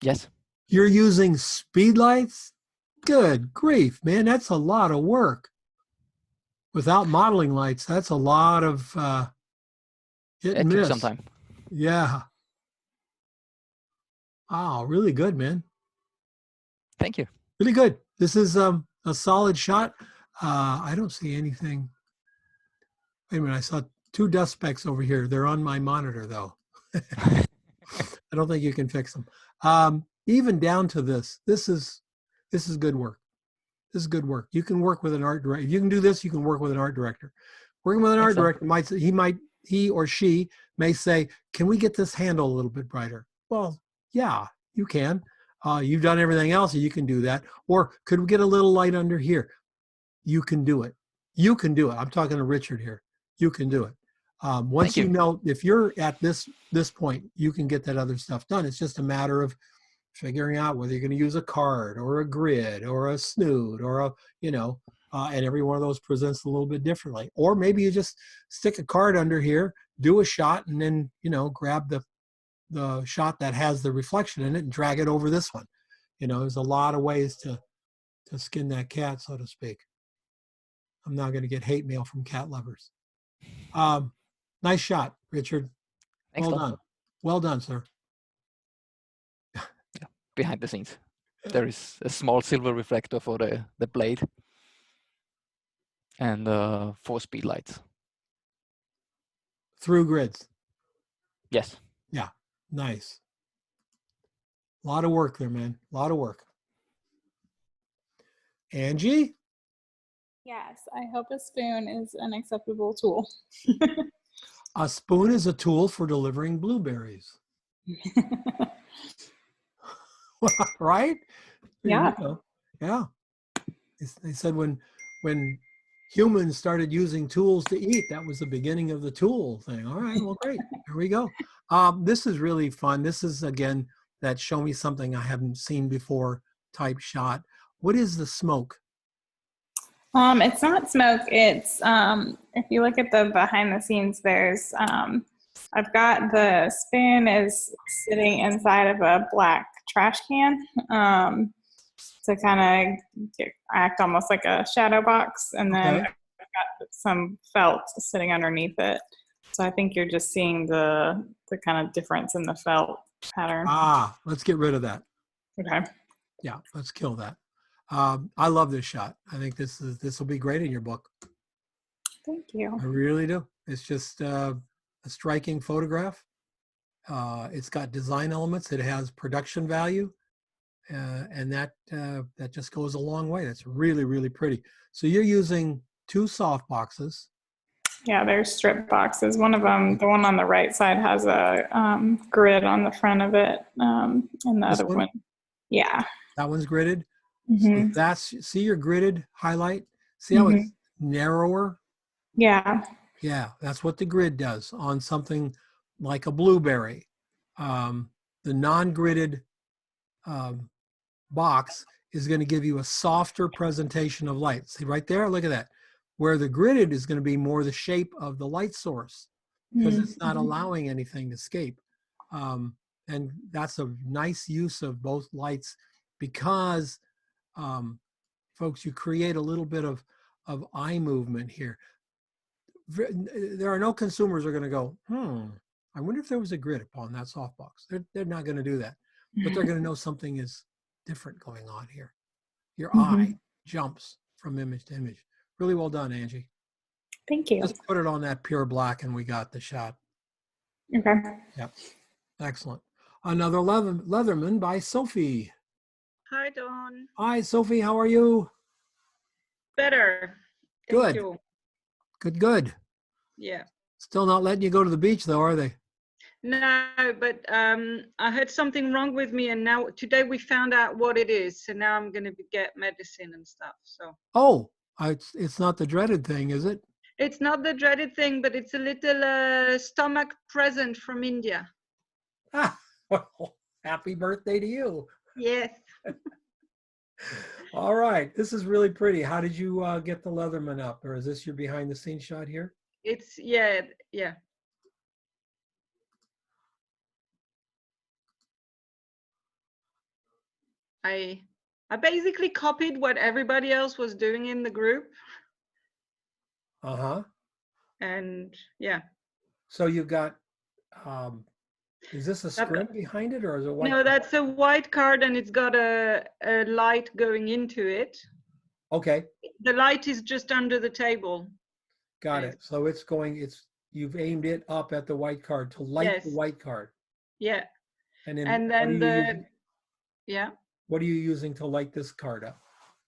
Yes. You're using speed lights? Good grief, man, that's a lot of work. Without modeling lights, that's a lot of hit and It took miss. some time. Yeah. Wow, really good, man. Thank you. Really good. This is a solid shot. I don't see anything. Wait a minute, I saw 2 dust specks over here. They're on my monitor, though. I don't think you can fix them. Even down to this is good work. This is good work. You can work with an art director. If you can do this, you can work with an art director. Working with an art director he or she may say, can we get this handle a little bit brighter? Well, yeah, you can. You've done everything else, you can do that. Or could we get a little light under here? You can do it. You can do it. I'm talking to Richard here. You can do it. Once you know, if you're at this point, you can get that other stuff done. It's just a matter of figuring out whether you're going to use a card or a grid or a snood or a, and every one of those presents a little bit differently. Or maybe you just stick a card under here, do a shot, and then, grab the shot that has the reflection in it and drag it over this one. There's a lot of ways to skin that cat, so to speak. I'm not going to get hate mail from cat lovers. Nice shot, Richard. Thanks, well Don. done. Well done, sir. Behind the scenes, there is a small silver reflector for the blade and 4 speed lights. Through grids. Yes. Yeah, nice. A lot of work there, man. A lot of work. Angie? Yes, I hope a spoon is an acceptable tool. A spoon is a tool for delivering blueberries. Right? Yeah. Yeah. They said when humans started using tools to eat, that was the beginning of the tool thing. All right, well, great. Here we go. This is really fun. This is, again, that show me something I haven't seen before type shot. What is the smoke? It's not smoke. It's if you look at the behind the scenes, there's I've got the spoon is sitting inside of a black trash can to kind of act almost like a shadow box, and then I've got some felt sitting underneath it. So I think you're just seeing the kind of difference in the felt pattern. Let's get rid of that. Okay. Yeah, let's kill that. I love this shot. I think this will be great in your book. Thank you. I really do. It's just a striking photograph. It's got design elements. It has production value, and that just goes a long way. That's really, really pretty. So you're using 2 soft boxes. Yeah, they're strip boxes. One of them, the one on the right side, has a grid on the front of it, and the other one, yeah. That one's gridded. Mm-hmm. So see your gridded highlight. See how it's narrower? Yeah. Yeah, that's what the grid does on something like a blueberry. The non-gridded box is going to give you a softer presentation of light. See right there? Look at that. Where the gridded is going to be more the shape of the light source because it's not allowing anything to escape. And that's a nice use of both lights because, folks, you create a little bit of eye movement here. There are no consumers who are going to go, I wonder if there was a grid upon that softbox. They're not going to do that, but they're going to know something is different going on here. Your eye jumps from image to image. Really well done, Angie. Thank you. Just put it on that pure black and we got the shot. Okay. Yep. Excellent. Another Leatherman by Sophie. Hi, Dawn. Hi, Sophie. How are you? Better. Thank Good. you. Good. Yeah. Still not letting you go to the beach, though, are they? No, but I had something wrong with me, and now today we found out what it is. So now I'm going to get medicine and stuff. So. Oh, it's not the dreaded thing, is it? It's not the dreaded thing, but it's a little stomach present from India. Well, happy birthday to you. Yes. All right. This is really pretty. How did you get the Leatherman up? Or is this your behind the scenes shot here? It's, yeah, yeah. I basically copied what everybody else was doing in the group. Uh-huh. And yeah. So you've got, is this a I've scrim got- behind it or is it white? No, that's a white card and it's got a light going into it. Okay, The light is just under the table. got it. So it's going, you've aimed it up at the white card to light the Yes. white card. Yeah. And then, And what are then you using- yeah, what are you using to light this card up?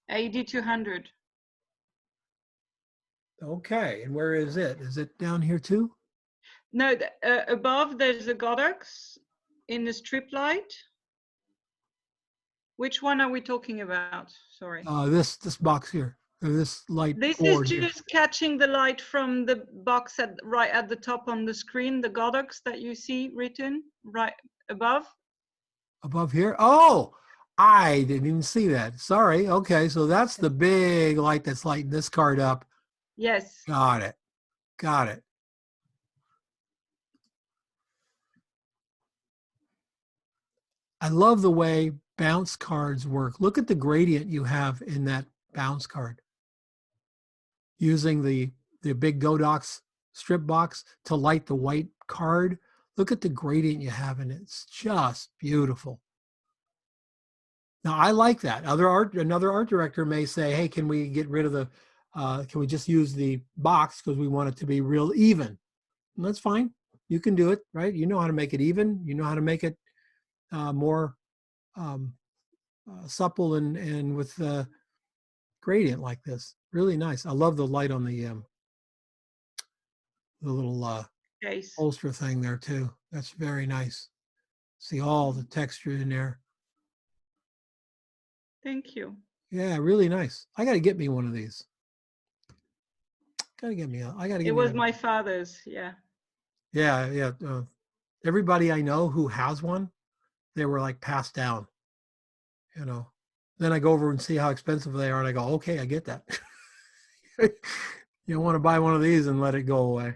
AD200. Okay, and where is it? Is it down here too? No, above there's a Godox in the strip light. Which one are we talking about? Sorry. This box here, or this light This board is here. just catching the light from the box right at the top on the screen, the Godox that you see written right above. Above here? Oh, I didn't even see that. Sorry. Okay, so that's the big light that's lighting this card up. Yes. Got it. Got it. I love the way bounce cards work. Look at the gradient you have in that bounce card. Using the big Godox strip box to light the white card. Look at the gradient you have in it. It's just beautiful. Now I like that. Another art director may say, hey, can we get rid of the, can we just use the box because we want it to be real even? And that's fine. You can do it, right? You know how to make it even. You know how to make it more supple and with gradient like this. Really nice. I love the light on the little Case. holster thing there too. That's very nice. See all the texture in there. Thank you. Yeah, really nice. I got to get me one of these. I got to get It me was one. my father's, yeah. Yeah, yeah. Everybody I know who has one, they were like passed down, you know. Then I go over and see how expensive they are, and I go, okay, I get that. You don't want to buy one of these and let it go away.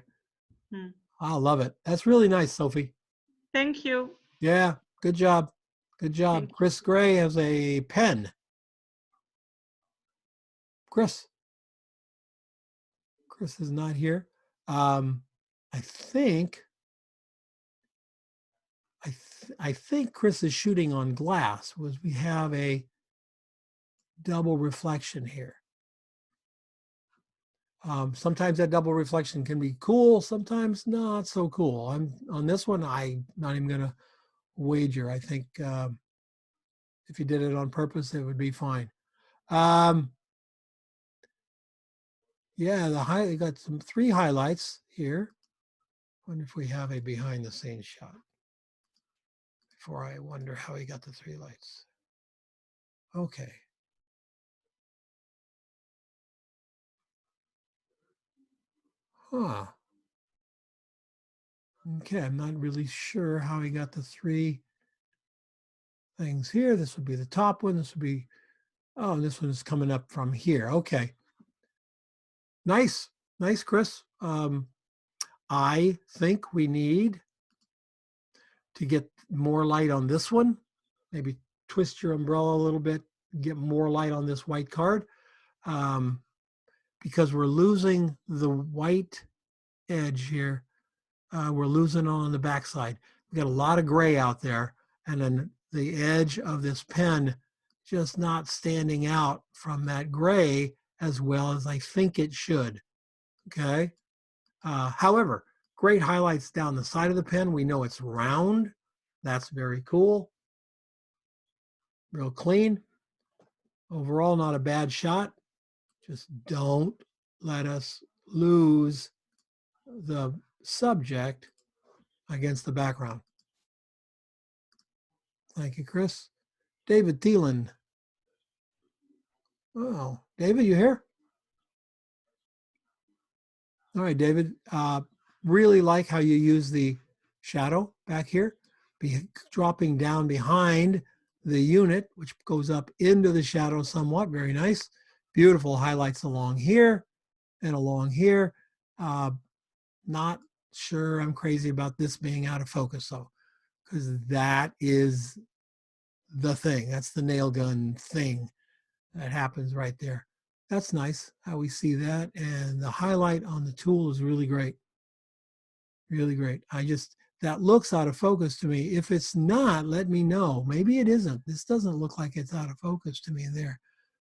Hmm. I love it. That's really nice, Sophie. Thank you. Yeah, good job. Good job. Chris Gray has a pen. Chris is not here. I think Chris is shooting on glass. We have a double reflection here. Sometimes that double reflection can be cool, sometimes not so cool. On this one, I'm not even gonna wager. I think if you did it on purpose, it would be fine. Yeah, you got three highlights here. Wonder if we have a behind the scenes shot. Before I wonder how he got the three lights. Okay. Huh. Okay, I'm not really sure how he got the three things here. This would be the top one. This would be, oh, this one is coming up from here. Okay. Nice. Nice, Chris. I think we need to get more light on this one. Maybe twist your umbrella a little bit, get more light on this white card. Because we're losing the white edge here. We're losing on the backside. We got a lot of gray out there, and then the edge of this pen just not standing out from that gray as well as I think it should. Okay. However, great highlights down the side of the pen. We know it's round. That's very cool. Real clean. Overall, not a bad shot. Just don't let us lose the subject against the background. Thank you, Chris. David Thielen. Oh, David, you here? All right, David. Really like how you use the shadow back here. dropping down behind the unit, which goes up into the shadow somewhat. Very nice. Beautiful highlights along here and along here. Not sure I'm crazy about this being out of focus though, because that is the thing. That's the nail gun thing that happens right there. That's nice how we see that. And the highlight on the tool is really great. Really great. That looks out of focus to me. If it's not, let me know. Maybe it isn't. This doesn't look like it's out of focus to me there.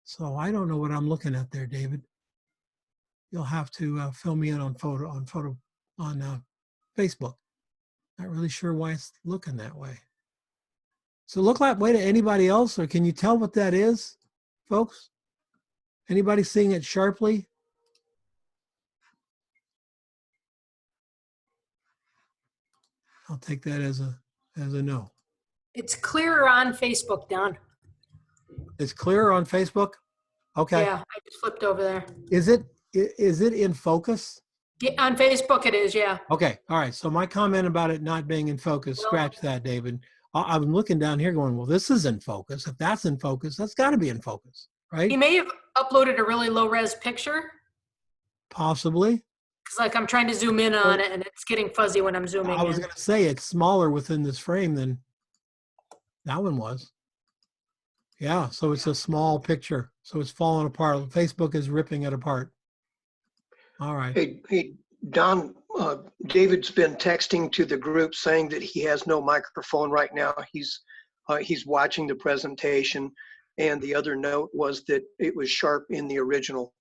So I don't know what I'm looking at there, David. You'll have to fill me in on Facebook. Not really sure why it's looking that way. So look that way to anybody else, or can you tell what that is, folks? Anybody seeing it sharply? I'll take that as a no. It's clearer on Facebook, Don. It's clearer on Facebook? Okay. Yeah, I just flipped over there. Is it in focus? Yeah, on Facebook it is, yeah. Okay. All right. So my comment about it not being in focus, scratch that, David. I'm looking down here going, well, this is in focus. If that's in focus, that's got to be in focus, right? He may have uploaded a really low res picture. Possibly. Because like I'm trying to zoom in on it and it's getting fuzzy when I'm zooming I was in. going to say it's smaller within this frame than that one was. Yeah, so it's a small picture. So it's falling apart. Facebook is ripping it apart. All right. Hey, Don, David's been texting to the group saying that he has no microphone right now. He's watching the presentation, and the other note was that it was sharp in the original.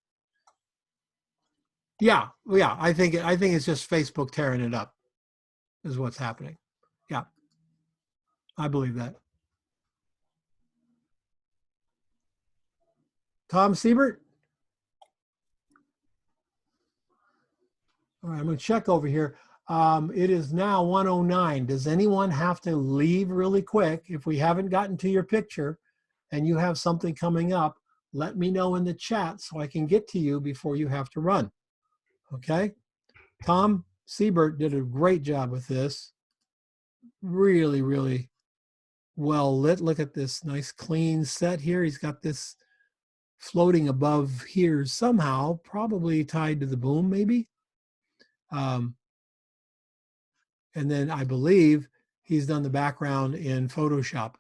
Yeah. I think it's just Facebook tearing it up, is what's happening. Yeah, I believe that. Tom Siebert. All right, I'm going to check over here. It is now 1:09. Does anyone have to leave really quick? If we haven't gotten to your picture and you have something coming up, let me know in the chat so I can get to you before you have to run. Okay? Tom Siebert did a great job with this. Really, really well lit. Look at this nice clean set here. He's got this floating above here somehow, probably tied to the boom maybe. And then I believe he's done the background in Photoshop.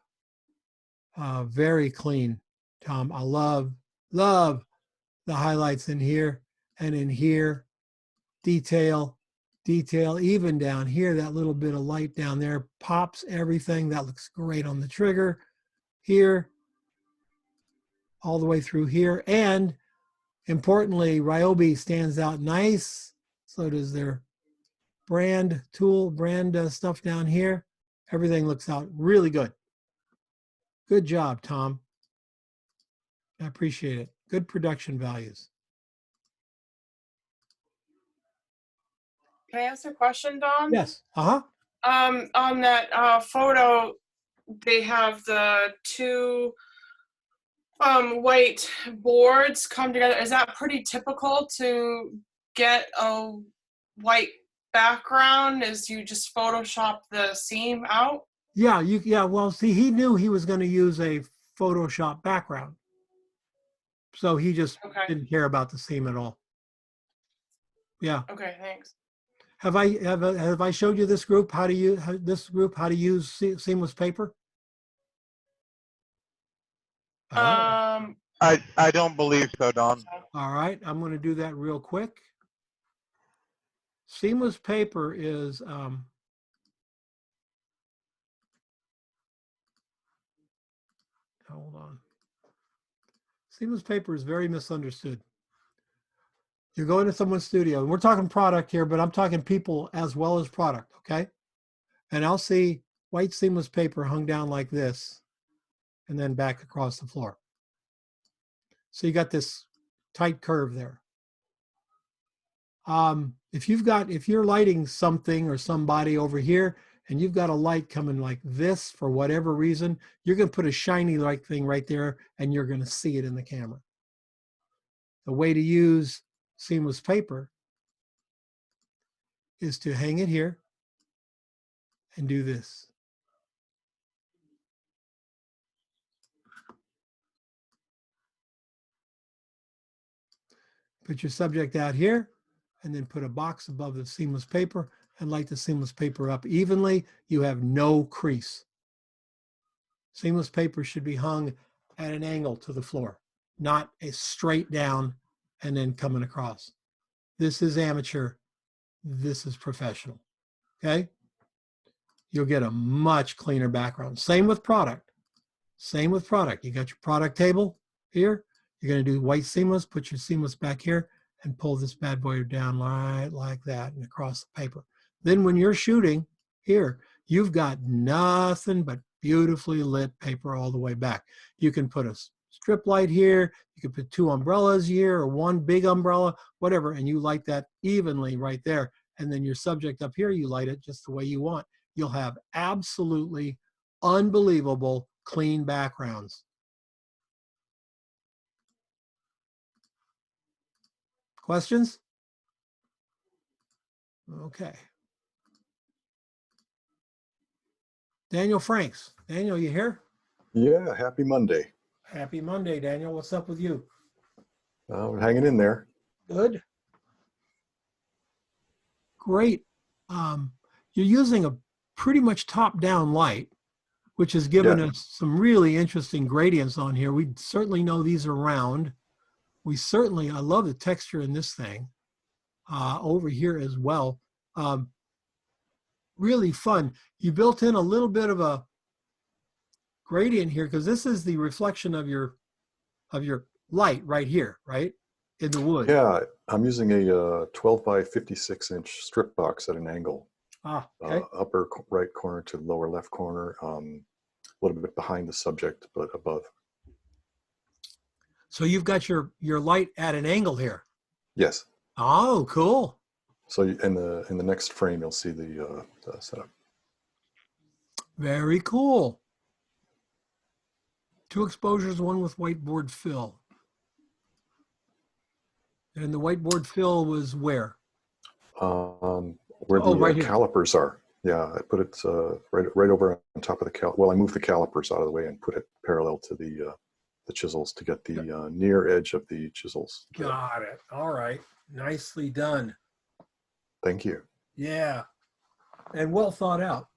Very clean, Tom. I love the highlights in here and in here. Detail, even down here, that little bit of light down there pops everything. That looks great on the trigger here, all the way through here. And importantly, Ryobi stands out nice. So does their brand stuff down here. Everything looks out really good. Good job, Tom. I appreciate it. Good production values. Can I ask a question, Don? Yes. Uh-huh. On that photo, they have the two white boards come together. Is that pretty typical to get a white background? Is you just Photoshop the seam out? Yeah, well, see, he knew he was going to use a Photoshop background. So he just didn't care about the seam at all. Yeah. Okay, thanks. Have I showed you this group how to use seamless paper? I don't believe so, Don. All right, I'm going to do that real quick. Seamless paper is hold on. Seamless paper is very misunderstood. You go into someone's studio, and we're talking product here, but I'm talking people as well as product, okay? And I'll see white seamless paper hung down like this and then back across the floor. So you got this tight curve there. If you're lighting something or somebody over here and you've got a light coming like this for whatever reason, you're going to put a shiny light thing right there and you're going to see it in the camera. The way to use seamless paper is to hang it here and do this. Put your subject out here, and then put a box above the seamless paper and light the seamless paper up evenly. You have no crease. Seamless paper should be hung at an angle to the floor, not a straight down and then coming across. This is amateur. This is professional. Okay? You'll get a much cleaner background. Same with product. Same with product. You got your product table here. You're going to do white seamless, put your seamless back here, and pull this bad boy down right like that and across the paper. Then when you're shooting here, you've got nothing but beautifully lit paper all the way back. You can put a strip light here. You can put 2 umbrellas here or 1 big umbrella, whatever, and you light that evenly right there. And then your subject up here, you light it just the way you want. You'll have absolutely unbelievable clean backgrounds. Questions? Okay. Daniel Franks. Daniel, you here? Yeah, happy Monday. Happy Monday, Daniel. What's up with you? We're hanging in there. Good. Great. You're using a pretty much top-down light, which has given us some really interesting gradients on here. We certainly know these are round. We certainly, I love the texture in this thing over here as well. Really fun. You built in a little bit of a gradient here because this is the reflection of your light right here, right? In the wood. Yeah, I'm using a 12 by 56 inch strip box at an angle. Okay. Upper right corner to lower left corner, a little bit behind the subject, but above. So you've got your light at an angle here. Yes. Oh, cool. So in the next frame, you'll see the setup. Very cool. 2 exposures, 1 with whiteboard fill. And the whiteboard fill was where? Where the right here. calipers are. Yeah, I put it right over on top of the well, I moved the calipers out of the way and put it parallel to the chisels to get the near edge of the chisels. Got it. All right. Nicely done. Thank you. Yeah. And well thought out.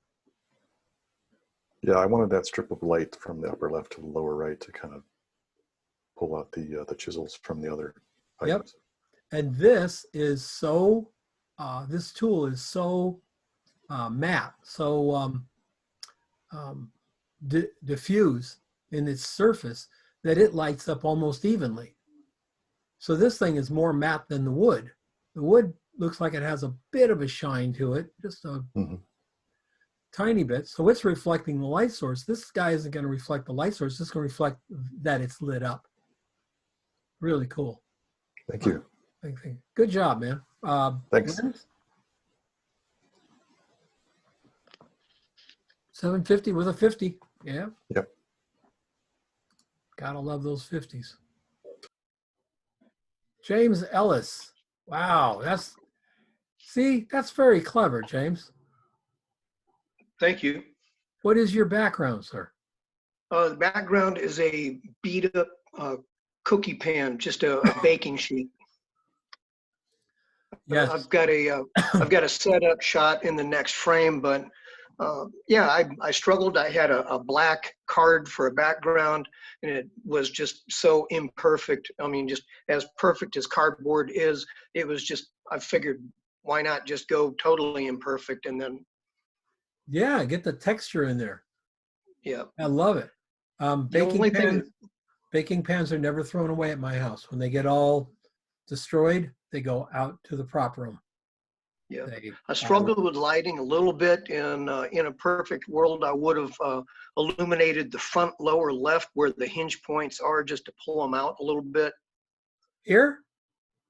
Yeah, I wanted that strip of light from the upper left to the lower right to kind of pull out the chisels from the other items. Yep. And this is so, this tool is so matte, so diffuse in its surface that it lights up almost evenly. So this thing is more matte than the wood. The wood looks like it has a bit of a shine to it, just a tiny bit. So it's reflecting the light source. This guy isn't going to reflect the light source. It's going to reflect that it's lit up. Really cool. Thank you. Good job, man. Thanks. Lynn? 750 with a 50. Yeah. Yep. Gotta love those 50s. James Ellis. Wow, that's very clever, James. Thank you. What is your background, sir? The background is a beat up cookie pan, just a baking sheet. Yes. I've got a setup shot in the next frame, but yeah, I struggled. I had a black card for a background, and it was just so imperfect. I mean, just as perfect as cardboard is, it was just, I figured, why not just go totally imperfect and then. Yeah, get the texture in there. Yeah. I love it. Baking pans are never thrown away at my house. When they get all destroyed, they go out to the prop room. Yeah, I struggled with lighting a little bit. In a perfect world, I would have illuminated the front lower left where the hinge points are, just to pull them out a little bit. Here?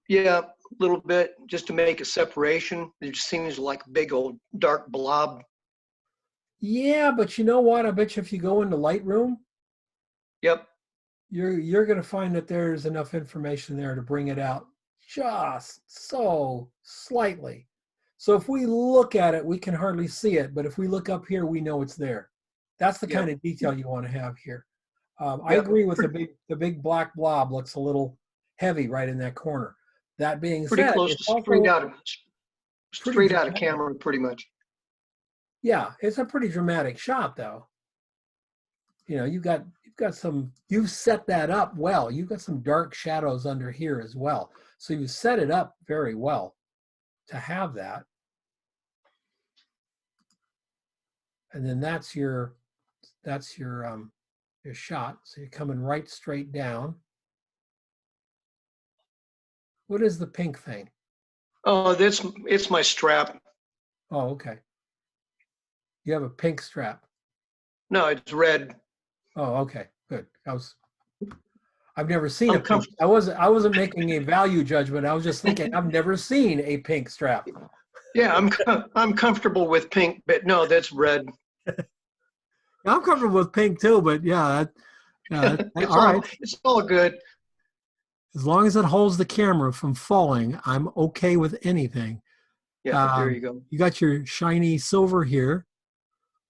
Yeah, a little bit, just to make a separation. It just seems like a big old dark blob. Yeah, but you know what? I bet you if you go into Lightroom, yep, you're going to find that there's enough information there to bring it out just so slightly. So if we look at it, we can hardly see it, but if we look up here, we know it's there. That's the kind of detail you want to have here. I agree with the big black blob looks a little heavy right in that corner. That being Pretty said, close it's to straight also out of pretty straight out of dramatic. camera, pretty much. Yeah, it's a pretty dramatic shot, though. You know, you've set that up well. You've got some dark shadows under here as well. So you set it up very well to have that. And then that's your shot. So you're coming right straight down. What is the pink thing? Oh, it's my strap. Oh, okay. You have a pink strap. No, it's red. Oh, okay, good. I've never seen I'm a pink. I wasn't making a value judgment. I was just thinking I've never seen a pink strap. Yeah, I'm comfortable with pink, but no, that's red. I'm comfortable with pink too, but yeah, It's all right. It's all good. As long as it holds the camera from falling, I'm okay with anything. Yeah, there you go. You got your shiny silver here,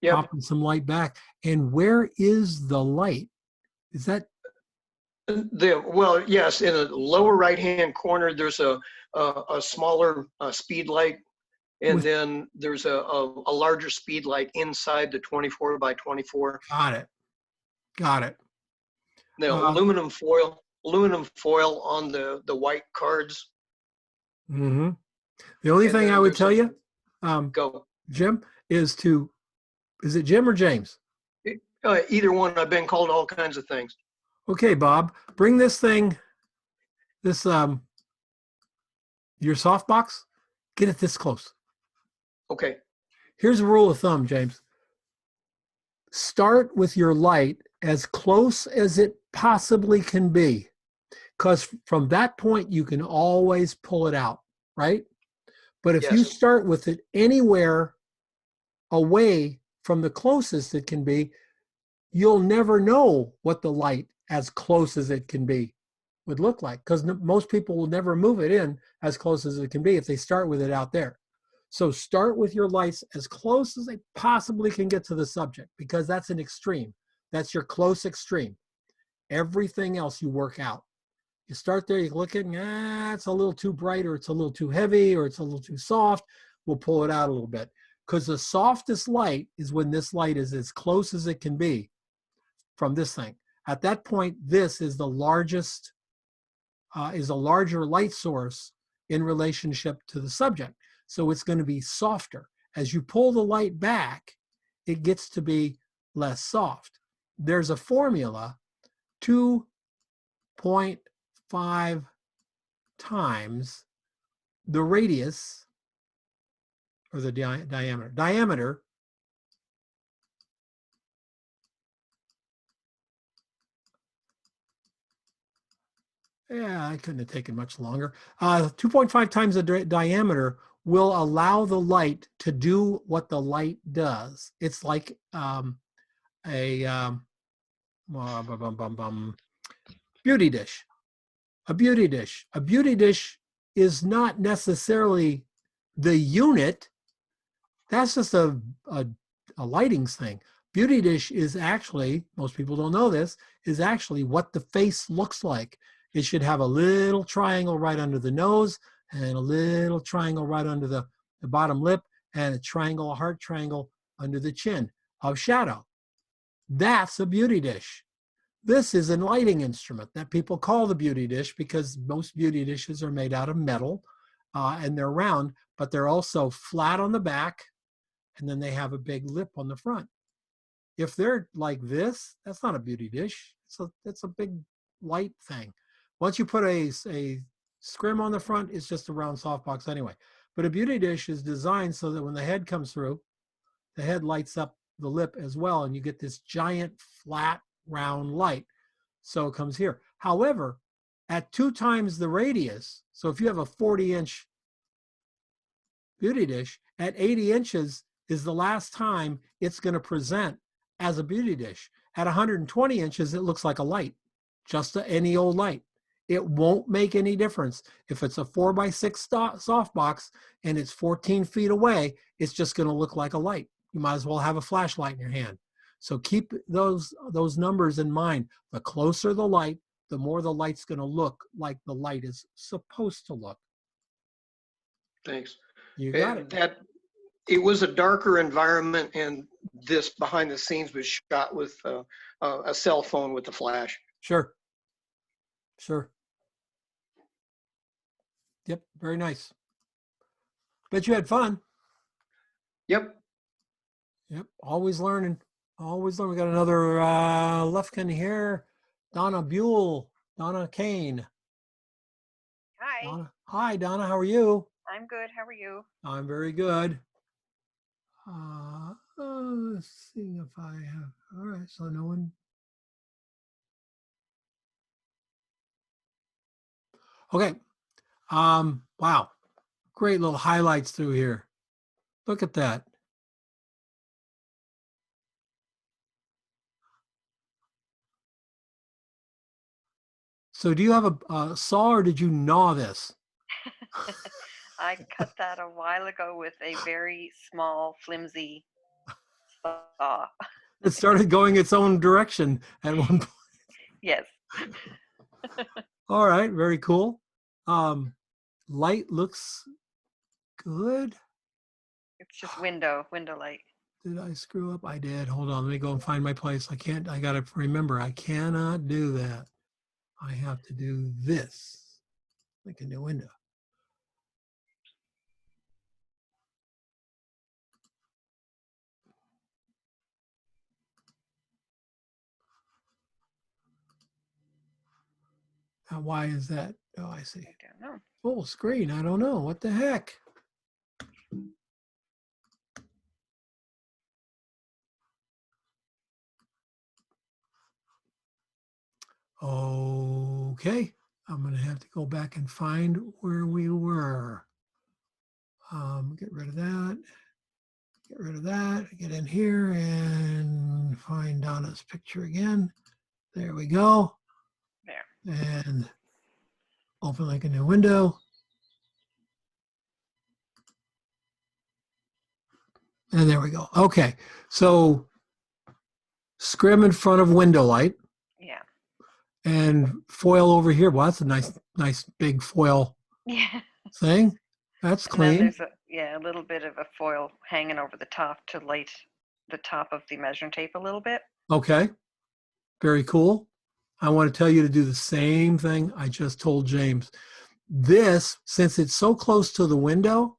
popping some light back. And where is the light? Is that? Well, yes, in the lower right-hand corner, there's a smaller speed light, and then there's a larger speed light inside the 24 by 24. Got it. The aluminum foil on the white cards. Mm-hmm. The only thing I would tell you, go, Jim, is it Jim or James? Either one. I've been called all kinds of things. Okay, Bob, bring this thing, your softbox, get it this close. Okay. Here's a rule of thumb, James. Start with your light as close as it possibly can be, because from that point, you can always pull it out, right? But if you start with it anywhere away from the closest it can be, you'll never know what the light as close as it can be would look like, because most people will never move it in as close as it can be if they start with it out there. So start with your lights as close as they possibly can get to the subject, because that's an extreme. That's your close extreme. Everything else you work out. You start there, you look at it, it's a little too bright, or it's a little too heavy, or it's a little too soft. We'll pull it out a little bit, because the softest light is when this light is as close as it can be from this thing. At that point, this is the largest, is a larger light source in relationship to the subject. So it's going to be softer. As you pull the light back, it gets to be less soft. There's a formula, 2.5 times the radius, or the diameter. Diameter I couldn't have taken much longer. 2.5 times the diameter will allow the light to do what the light does. It's like a beauty dish. A beauty dish. A beauty dish is not necessarily the unit. That's just a lightings thing. Beauty dish is actually, most people don't know this, is actually what the face looks like. It should have a little triangle right under the nose, and a little triangle right under the bottom lip, and a triangle, a heart triangle under the chin of shadow. That's a beauty dish. This is a lighting instrument that people call the beauty dish, because most beauty dishes are made out of metal, and they're round, but they're also flat on the back, and then they have a big lip on the front. If they're like this, that's not a beauty dish. It's a big light thing. Once you put a scrim on the front, it's just a round softbox anyway. But a beauty dish is designed so that when the head comes through, the head lights up the lip as well, and you get this giant, flat, round light. So it comes here. However, at 2 times the radius, so if you have a 40-inch beauty dish, at 80 inches is the last time it's going to present as a beauty dish. At 120 inches, it looks like a light, just any old light. It won't make any difference. If it's a 4x6 softbox and it's 14 feet away, it's just going to look like a light. You might as well have a flashlight in your hand. So keep those numbers in mind. The closer the light, the more the light's going to look like the light is supposed to look. Thanks. You got it. It was a darker environment, and this behind the scenes was shot with a cell phone with a flash. Sure. Sure. Yep. Very nice. Bet you had fun. Yep. Yep. Always learning. Always learning. We got another Lufkin here. Donna Buell. Donna Kane. Hi. Donna. Hi, Donna. How are you? I'm good. How are you? I'm very good. Let's see if I have. All right. So no one. Okay. Wow. Great little highlights through here. Look at that. So do you have a saw, or did you gnaw this? I cut that a while ago with a very small, flimsy saw. It started going its own direction at one point. Yes. All right, very cool. Light looks good. It's just window light. Did I screw up? I did. Hold on, let me go and find my place. I gotta remember, I cannot do that. I have to do this, like a new window. Now, why is that? Oh, I see. I don't know. Full screen. I don't know. What the heck? Okay. I'm going to have to go back and find where we were. Get rid of that. Get rid of that. Get in here and find Donna's picture again. There we go. There. And open like a new window. And there we go. Okay. So scrim in front of window light. Yeah. And foil over here. Well, that's a nice big foil Yeah. thing. That's And then clean. there's a little bit of a foil hanging over the top to light the top of the measuring tape a little bit. Okay. Very cool. I want to tell you to do the same thing I just told James. This, since it's so close to the window,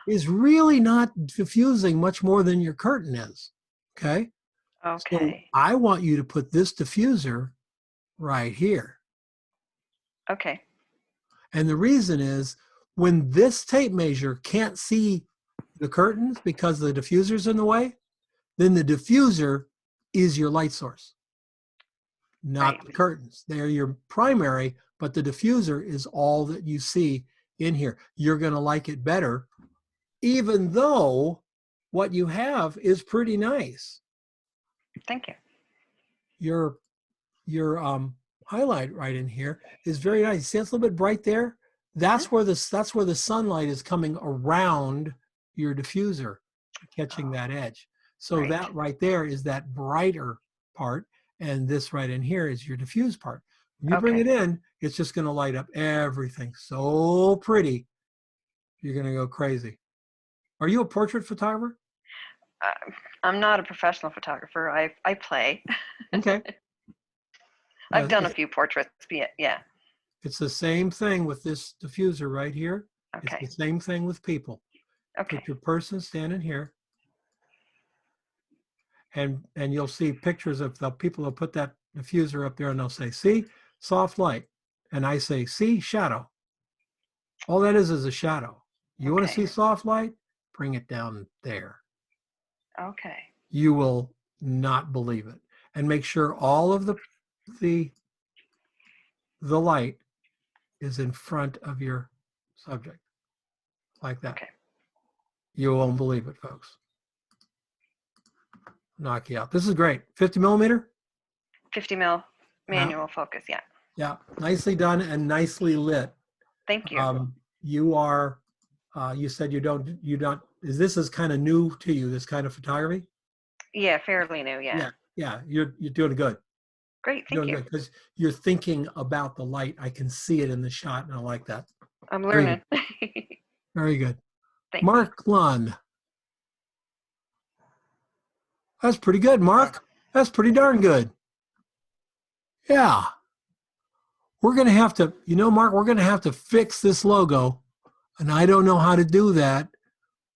is really not diffusing much more than your curtain is. Okay. Okay. So I want you to put this diffuser right here. Okay. And the reason is when this tape measure can't see the curtains because the diffuser's in the way, then the diffuser is your light source, not the curtains. They're your primary, but the diffuser is all that you see in here. You're going to like it better, even though what you have is pretty nice. Thank you. Your highlight right in here is very nice. See, it's a little bit bright there. That's where the sunlight is coming around your diffuser, catching that edge. So that right there is that brighter part, and this right in here is your diffuse part. When you bring it in, it's just going to light up everything so pretty. You're going to go crazy. Are you a portrait photographer? I'm not a professional photographer. I play. Okay. I've done a few portraits. Yeah. It's the same thing with this diffuser right here. Okay. It's the same thing with people. Okay. Put your person standing here. And you'll see pictures of the people who put that diffuser up there, and they'll say, see, soft light. And I say, see, shadow. All that is a shadow. You want to see soft light? Bring it down there. Okay. You will not believe it. And make sure all of the light is in front of your subject, like that. Okay. You won't believe it, folks. Knock you out. This is great. 50 millimeter? 50 mil manual focus. Yeah. Yeah. Nicely done and nicely lit. Thank you. You are, you said you don't, this is kind of new to you, this kind of photography? Yeah, fairly new. Yeah. Yeah. You're doing good. Great, You're thank doing you. good because you're thinking about the light. I can see it in the shot, and I like that. I'm Very learning. good. Very good. Thank you. Mark Lund. That's pretty good, Mark. That's pretty darn good. Yeah. We're going to have to, you know, Mark, we're going to have to fix this logo. And I don't know how to do that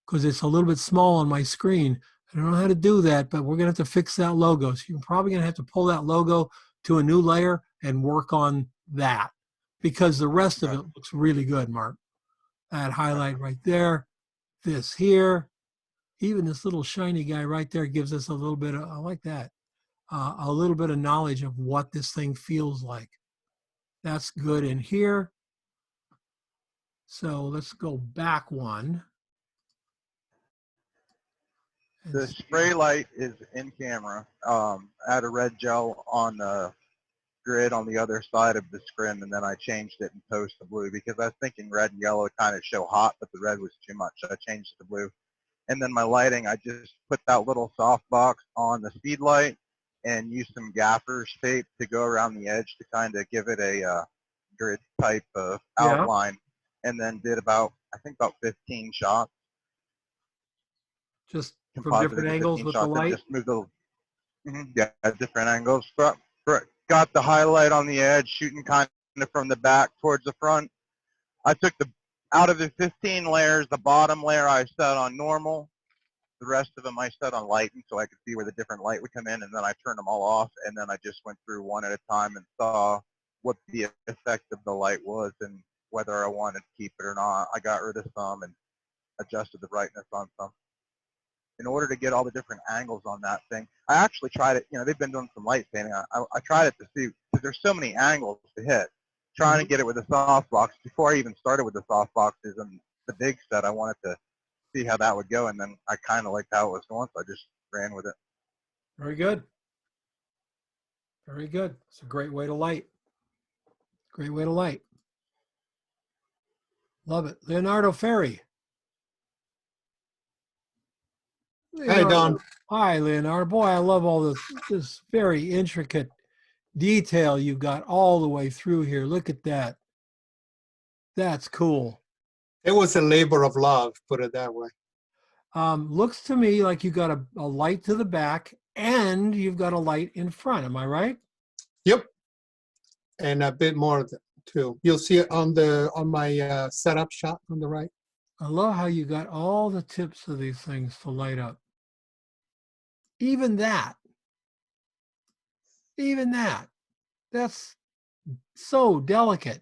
because it's a little bit small on my screen. I don't know how to do that, but we're going to have to fix that logo. So you're probably going to have to pull that logo to a new layer and work on that because the rest of it looks really good, Mark. That highlight right there, this here, even this little shiny guy right there gives us a little bit of, I like that, a little bit of knowledge of what this thing feels like. That's good in here. So let's go back one. The spray light is in camera. Add a red gel on the grid on the other side of the screen, and then I changed it in post to blue because I was thinking red and yellow kind of show hot, but the red was too much, so I changed it to blue. And then my lighting, I just put that little softbox on the speed light and used some gaffer's tape to go around the edge to kind of give it a grid type of outline, and then did about, I think about 15 shots. Just from different angles with the light? Just move the, yeah, different angles. Got the highlight on the edge, shooting kind of from the back towards the front. I took out of the 15 layers, the bottom layer I set on normal. The rest of them I set on lighting so I could see where the different light would come in, and then I turned them all off, and then I just went through one at a time and saw what the effect of the light was and whether I wanted to keep it or not. I got rid of some and adjusted the brightness on some. In order to get all the different angles on that thing, I actually tried it. You know, they've been doing some light painting. I tried it to see, because there's so many angles to hit. Trying to get it with a softbox. Before I even started with the softboxes and the big set, I wanted to see how that would go, and then I kind of liked how it was going, so I just ran with it. Very good. Very good. It's a great way to light. Great way to light. Love it. Leonardo Ferri. Hey, Don. Hi, Leonardo. Boy, I love all this very intricate detail you've got all the way through here. Look at that. That's cool. It was a labor of love, put it that way. Looks to me like you got a light to the back and you've got a light in front. Am I right? Yep. And a bit more too. You'll see it on my setup shot on the right. I love how you got all the tips of these things to light up. Even that. That's so delicate.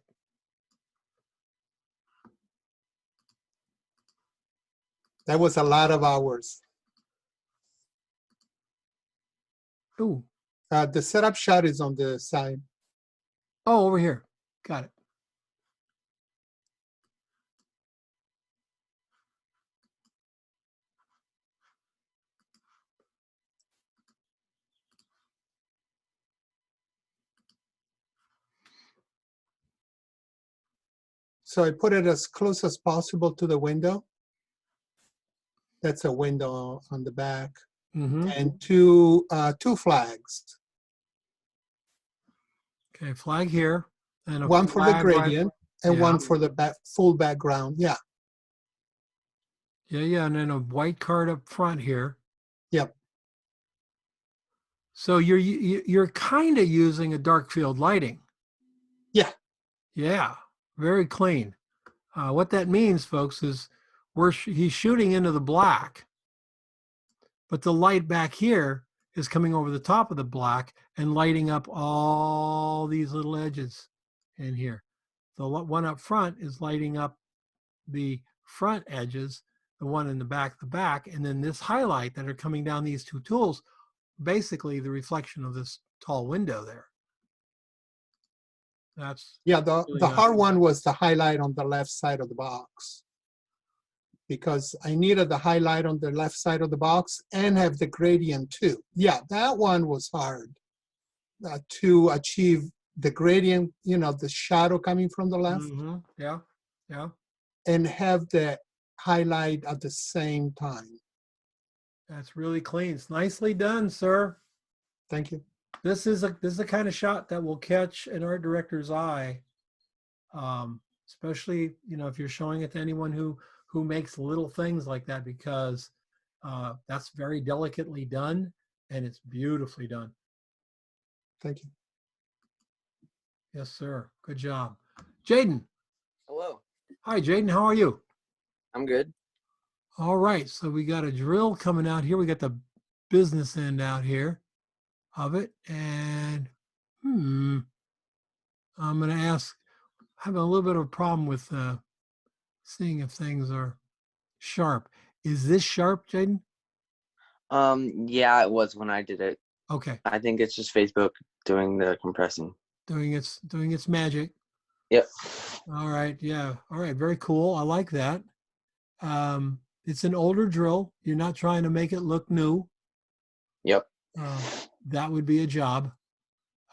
That was a lot of hours. Ooh. The setup shot is on the side. Oh, over here. Got it. So I put it as close as possible to the window. That's a window on the back. And two flags. Okay, flag here. And one for the flag gradient and yeah. one for the full background. Yeah. Yeah, and then a white card up front here. Yep. So you're kind of using a dark field lighting. Yeah. Yeah, very clean. What that means, folks, is he's shooting into the black, but the light back here is coming over the top of the black and lighting up all these little edges in here. The one up front is lighting up the front edges, the one in the back, and then this highlight that are coming down these two tools, basically the reflection of this tall window there. That's the really hard one was the highlight on the left side of the box, because I needed the highlight on the left side of the box and have the gradient too. Yeah, that one was hard to achieve the gradient, you know, the shadow coming from the left. Yeah. And have the highlight at the same time. That's really clean. It's nicely done, sir. Thank you. this is the kind of shot that will catch an art director's eye, especially if you're showing it to anyone who makes little things like that, because that's very delicately done and it's beautifully done. Thank you. Yes, sir. Good job, Jaden. Hello. Hi, Jaden. How are you? I'm good. All right. So we got a drill coming out here. We got the business end out here of it, and I'm going to ask. Having a little bit of a problem with seeing if things are sharp. Is this sharp, Jaden? Yeah, it was when I did it. Okay. I think it's just Facebook doing the compressing. Doing its magic. Yep. All right. Yeah. All right. Very cool. I like that. It's an older drill. You're not trying to make it look new. Yep. That would be a job.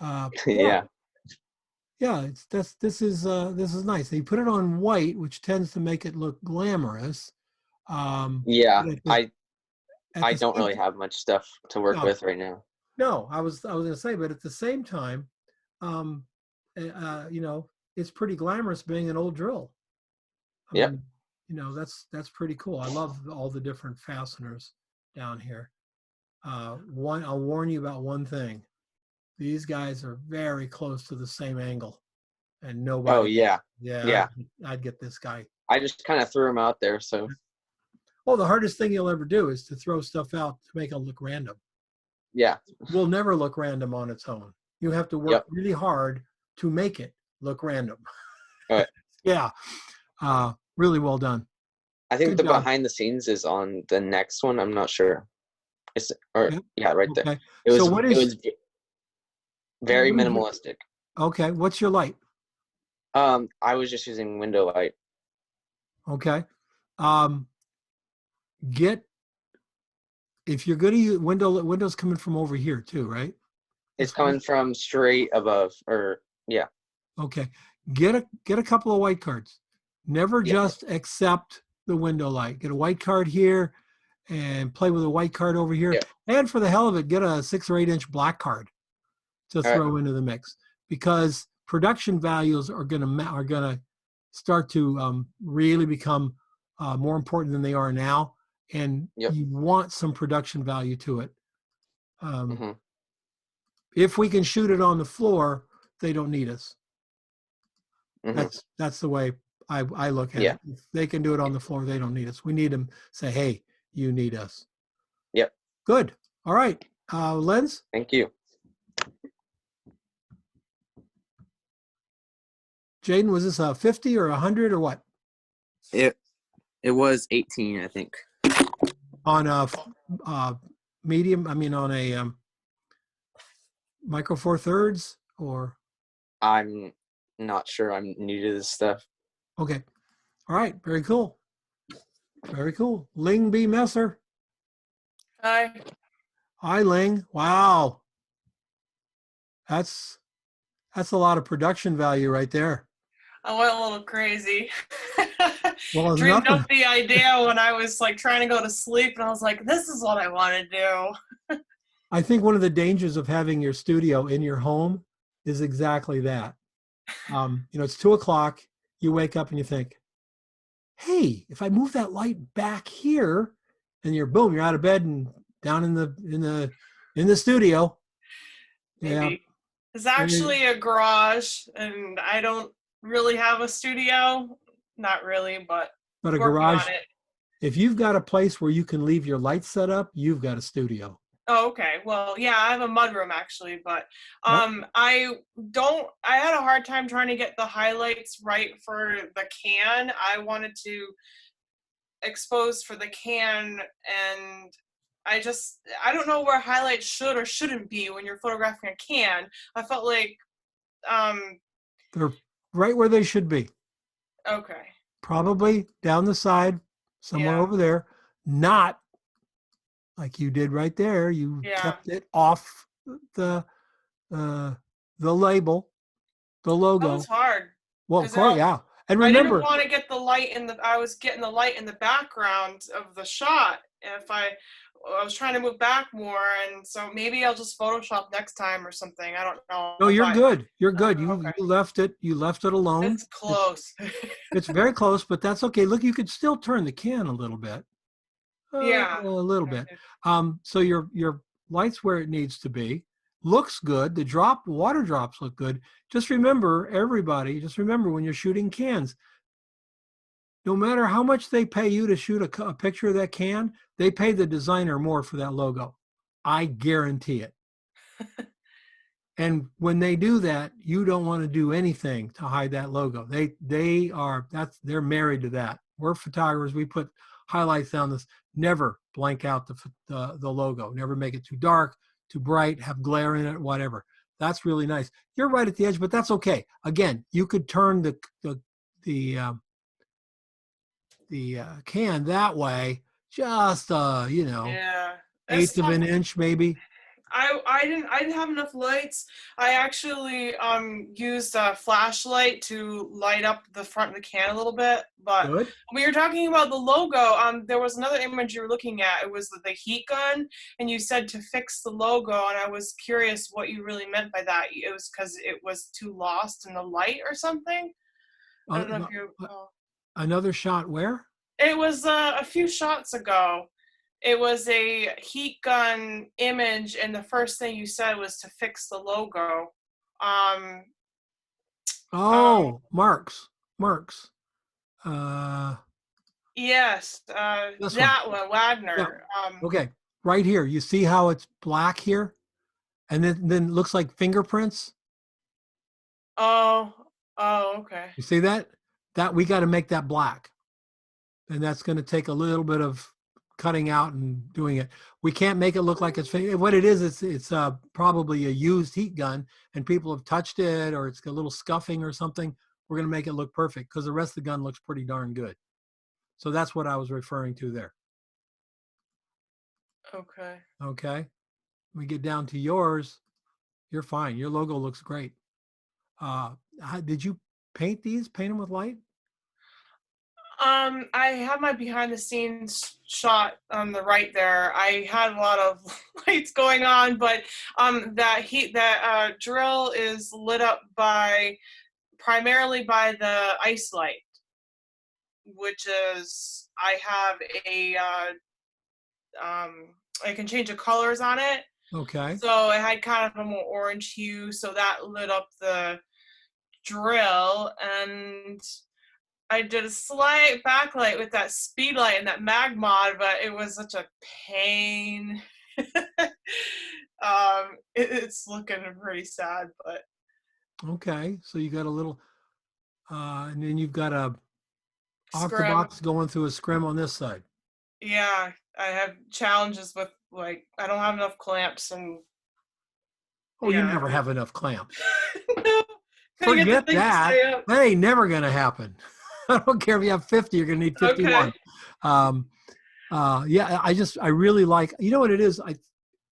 Yeah. Yeah. This is nice. They put it on white, which tends to make it look glamorous. Yeah. But I don't really have much stuff to work with right now. No, I was going to say, but at the same time, it's pretty glamorous being an old drill. Yep. That's pretty cool. I love all the different fasteners down here. I'll warn you about one thing. These guys are very close to the same angle, and nobody. Oh yeah. Yeah. I'd get this guy. I just kind of threw him out there, so. Well, the hardest thing you'll ever do is to throw stuff out to make it look random. Yeah. Will never look random on its own. You have to work really hard to make it look random. All right. Yeah. Really well done. I think Good the job. behind the scenes is on the next one. I'm not sure. Yeah, right there. Okay. It was, So what is- it was very what is it? minimalistic. Okay. What's your light? I was just using window light. Okay. If you're going to use windows coming from over here too, right? It's coming from straight above, or yeah. Okay. Get a couple of white cards. Never just accept the window light. Get a white card here and play with a white card over here. Yeah. And for the hell of it, get a 6 or 8 inch black card to All right. throw into the mix, because production values are gonna start to really become more important than they are now, and you want some production value to it. If we can shoot it on the floor, they don't need us. That's the way I look at it. If they can do it on the floor, they don't need us. We need them say, hey, you need us. Yep. Good. All right. Lens? Thank you. Jaden, was this a 50 or 100 or what? It was 18, I think. On a medium, I mean on a micro four thirds, or? I'm not sure. I'm new to this stuff. Okay. All right. Very cool. Very cool. Ling B. Messer. Hi. Hi, Ling. Wow. That's a lot of production value right there. I went a little crazy. Well, it's Dreamed nothing. up the idea when I was like trying to go to sleep, and I was like, this is what I want to do. I think one of the dangers of having your studio in your home is exactly that. It's 2:00. You wake up and you think, hey, if I move that light back here, and you're out of bed and down in the studio. Yeah. It's actually a garage, and I don't really have a studio. Not really, but But a working garage, on it. if you've got a place where you can leave your lights set up, you've got a studio. Oh, okay. Well, yeah, I have a mudroom actually, but I had a hard time trying to get the highlights right for the can. I wanted to expose for the can, and I don't know where highlights should or shouldn't be when you're photographing a can. I felt like They're right where they should be. okay. Probably down the side, somewhere over there. Not like you did right there. You kept it off the label, the logo. That was hard. Well, of course, yeah. And I remember, didn't want to get the light I was getting the light in the background of the shot. I was trying to move back more, and so maybe I'll just Photoshop next time or something. I don't know. No, you're but good. You're good. You, okay. you left it. You left it alone. It's close. It's very close, but that's okay. Look, you could still turn the can a little bit. Yeah. A little bit. So your light's where it needs to be. Looks good. The water drops look good. Just remember, everybody, just remember when you're shooting cans, no matter how much they pay you to shoot a picture of that can, they pay the designer more for that logo. I guarantee it. And when they do that, you don't want to do anything to hide that logo. They're married to that. We're photographers. We put highlights down this. Never blank out the logo. Never make it too dark, too bright, have glare in it, whatever. That's really nice. You're right at the edge, but that's okay. Again, you could turn the can that way, just Yeah. eighth of an inch maybe. I didn't have enough lights. I actually used a flashlight to light up the front of the can a little bit. But Good. when you're talking about the logo, there was another image you were looking at. It was the heat gun, and you said to fix the logo, and I was curious what you really meant by that. It was because it was too lost in the light or something. I don't know if you. Another shot where? It was a few shots ago. It was a heat gun image, and the first thing you said was to fix the logo. Marks. Yes, This that one, Wagner. Yeah. Okay, right here. You see how it's black here, and then it looks like fingerprints. Oh, okay. You see that? That we got to make that black, and that's going to take a little bit of cutting out and doing it. We can't make it look like it's what it is. It's probably a used heat gun, and people have touched it, or it's got a little scuffing or something. We're going to make it look perfect because the rest of the gun looks pretty darn good. So that's what I was referring to there. Okay. Okay. We get down to yours. You're fine. Your logo looks great. Did you paint these? Paint them with light? I have my behind the scenes shot on the right there. I had a lot of lights going on, but that drill is lit up primarily by the ice light, which is I can change the colors on it. Okay. So it had kind of a more orange hue, so that lit up the drill, and I did a slight backlight with that speed light and that mag mod, but it was such a pain. It's looking pretty sad, but. Okay, so you got a little, and then you've got a Scrim. octobox going through a scrim on this side. Yeah, I have challenges with, like, I don't have enough clamps and. Oh, yeah. you never have enough clamps. No. Forget that. That ain't never going to happen. I don't care if you have 50, you're going to need 51. Okay. Yeah, I really like, you know what it is?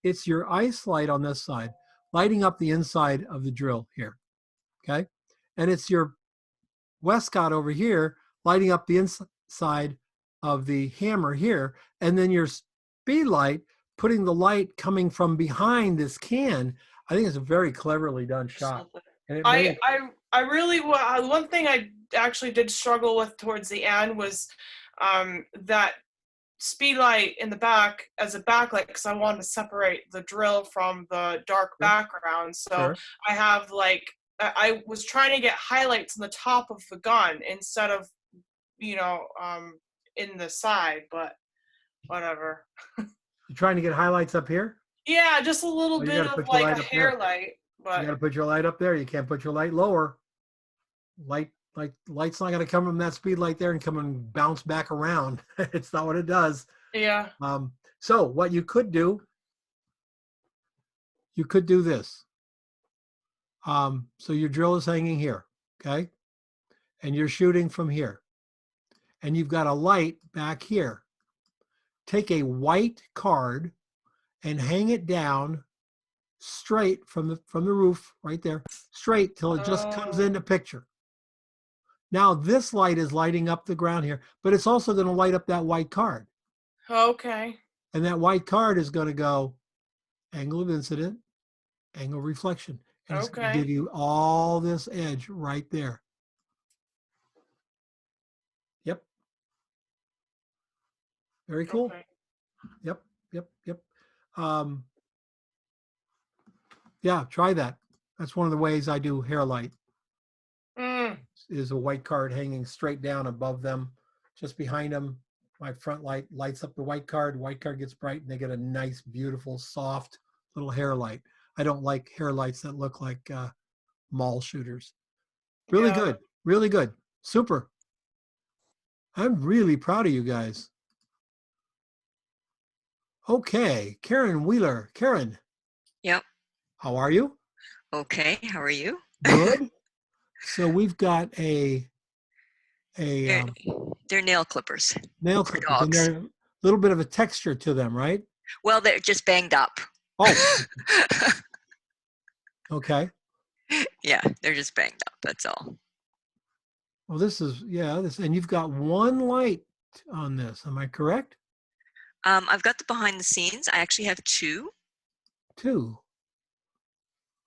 It's your ice light on this side, lighting up the inside of the drill here. Okay. And it's your Westcott over here, lighting up the inside of the hammer here. And then your speed light, putting the light coming from behind this can. I think it's a very cleverly done shot. And I really, one thing I actually did struggle with towards the end was that speed light in the back as a backlight, because I wanted to separate the drill from the dark background. So I have I was trying to get highlights on the top of the gun instead of, in the side, but whatever. You're trying to get highlights up here? Yeah, just a little bit of like a hair light. But you got to put your light up there. You can't put your light lower. Light's not going to come from that speed light there and come and bounce back around. It's not what it does. Yeah. So what you could do this. So your drill is hanging here, okay? And you're shooting from here. And you've got a light back here. Take a white card and hang it down straight from the roof right there, straight till it just comes into picture. Now this light is lighting up the ground here, but it's also going to light up that white card. Okay. And that white card is going to go angle of incident, angle of reflection. And it's going to Okay. give you all this edge right there. Yep. Very cool. Okay. Yep. Yeah, try that. That's one of the ways I do hair light. Is a white card hanging straight down above them, just behind them. My front light lights up the white card. White card gets bright, and they get a nice, beautiful, soft little hair light. I don't like hair lights that look like mall shooters. Really good. Really good. Super. I'm really proud of you guys. Okay, Karen Wheeler. Karen, Yep. how are you? Okay. How are you? Good. So we've got a They're nail clippers. nail for clippers, and dogs. they're a little bit of a texture to them, right? Well, they're just banged up. Oh, okay. Yeah, they're just banged up. That's all. Well, this is, yeah, this, and you've got one light on this. Am I correct? I've got the behind the scenes. I actually have two. Two.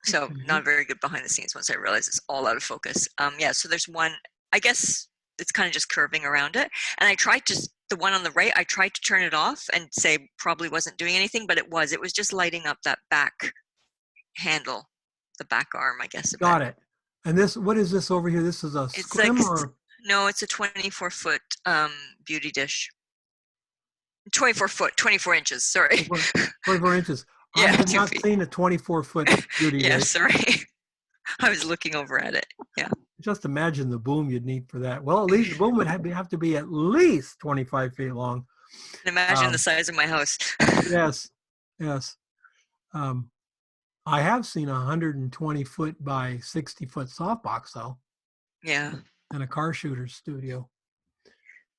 So not very good behind the scenes once I realize it's all out of focus. Yeah, so there's one, I guess it's kind of just curving around it. And I tried the one on the right, I tried to turn it off and say probably wasn't doing anything, but it was just lighting up that back handle, the back arm, I guess. Got it. And this, what is this over here? This is a It's scrim like, or? no, it's a 24-foot beauty dish. 24 inches, sorry. 24 inches. I Yeah, have 2 not feet. seen a 24-foot beauty Yeah, dish. sorry. I was looking over at it. Yeah. Just imagine the boom you'd need for that. Well, at least the boom would have to be at least 25 feet long. And imagine the size of my house. Yes, yes. I have seen a 120-foot by 60-foot softbox though, Yeah. in a car shooter's studio.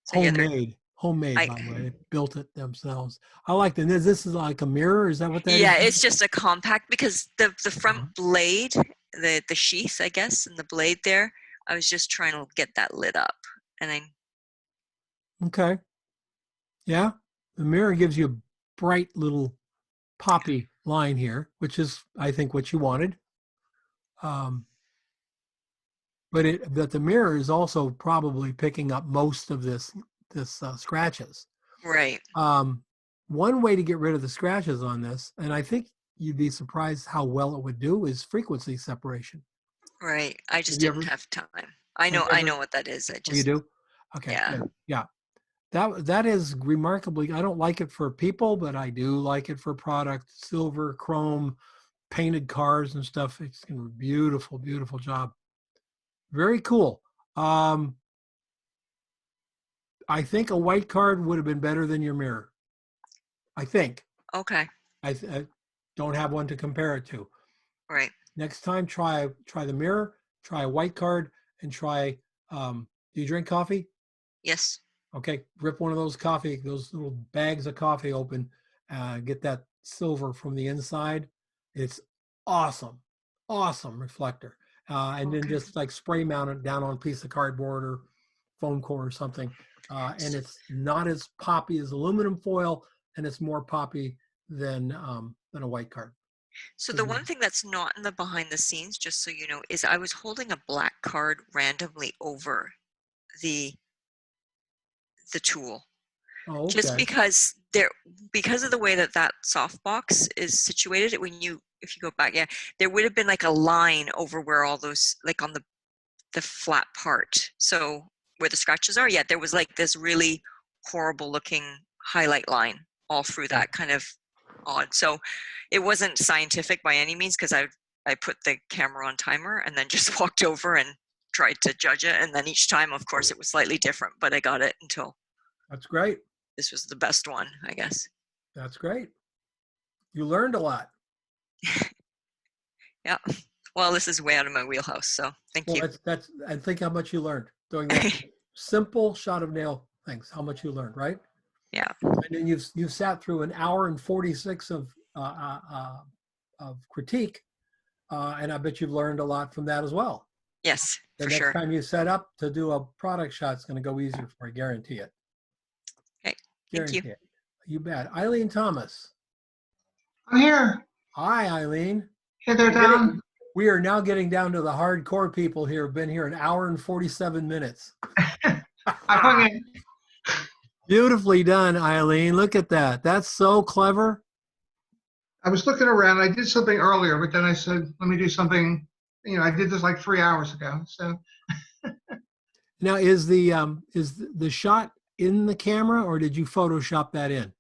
So, yeah, they're- Homemade, by the way. They built it themselves. I like that. This is like a mirror. Is that what that is? Yeah, it's just a compact because the front blade, the sheath, I guess, and the blade there, I was just trying to get that lit up. And I Okay. Yeah. The mirror gives you a bright little poppy line here, which is, I think, what you wanted. But the mirror is also probably picking up most of this scratches. right. One way to get rid of the scratches on this, and I think you'd be surprised how well it would do, is frequency separation. Right. I just Have you didn't ever- have time. I have you I ever- know what that is. I just Oh, you do? Okay. Yeah. Good. Yeah. That is remarkably, I don't like it for people, but I do like it for product, silver, chrome, painted cars and stuff. It's a beautiful, beautiful job. Very cool. I think a white card would have been better than your mirror. I think. Okay. I don't have one to compare it to. Right. Next time, try the mirror, try a white card, and try, do you drink coffee? Yes. Okay, rip one of those little bags of coffee open, get that silver from the inside. It's awesome, awesome reflector. And then just like spray mount it down on a piece of cardboard or foam core or something. And it's not as poppy as aluminum foil, and it's more poppy than a white card. So the one thing that's not in the behind the scenes, just so you know, is I was holding a black card randomly over the tool. Oh, okay. Just because of the way that softbox is situated, if you go back, yeah, there would have been like a line over where all those, like on the flat part. So where the scratches are, yeah, there was like this really horrible looking highlight line all through that, kind of odd. So it wasn't scientific by any means, because I put the camera on timer and then just walked over and tried to judge it. And then each time, of course, it was slightly different, but I got it until That's great. this was the best one, I guess. That's great. You learned a lot. Yeah. Well, this is way out of my wheelhouse, so thank you. That's and think how much you learned doing that simple shot of nail things. How much you learned, right? Yeah. And then you've sat through an hour and 46 of critique, and I bet you've learned a lot from that as well. Yes, The for next sure. time you set up to do a product shot, it's going to go easier for you. Guarantee it. Okay. Thank you. Guarantee it. You bet. Eileen Thomas. I'm here. Hi, Eileen. Hey there, Don. We are now getting down to the hardcore people here. Been here an hour and 47 minutes. I hung in. Beautifully done, Eileen. Look at that. That's so clever. I was looking around. I did something earlier, but then I said, let me do something. You know, I did this like 3 hours ago. So Now, is the shot in the camera, or did you Photoshop that in?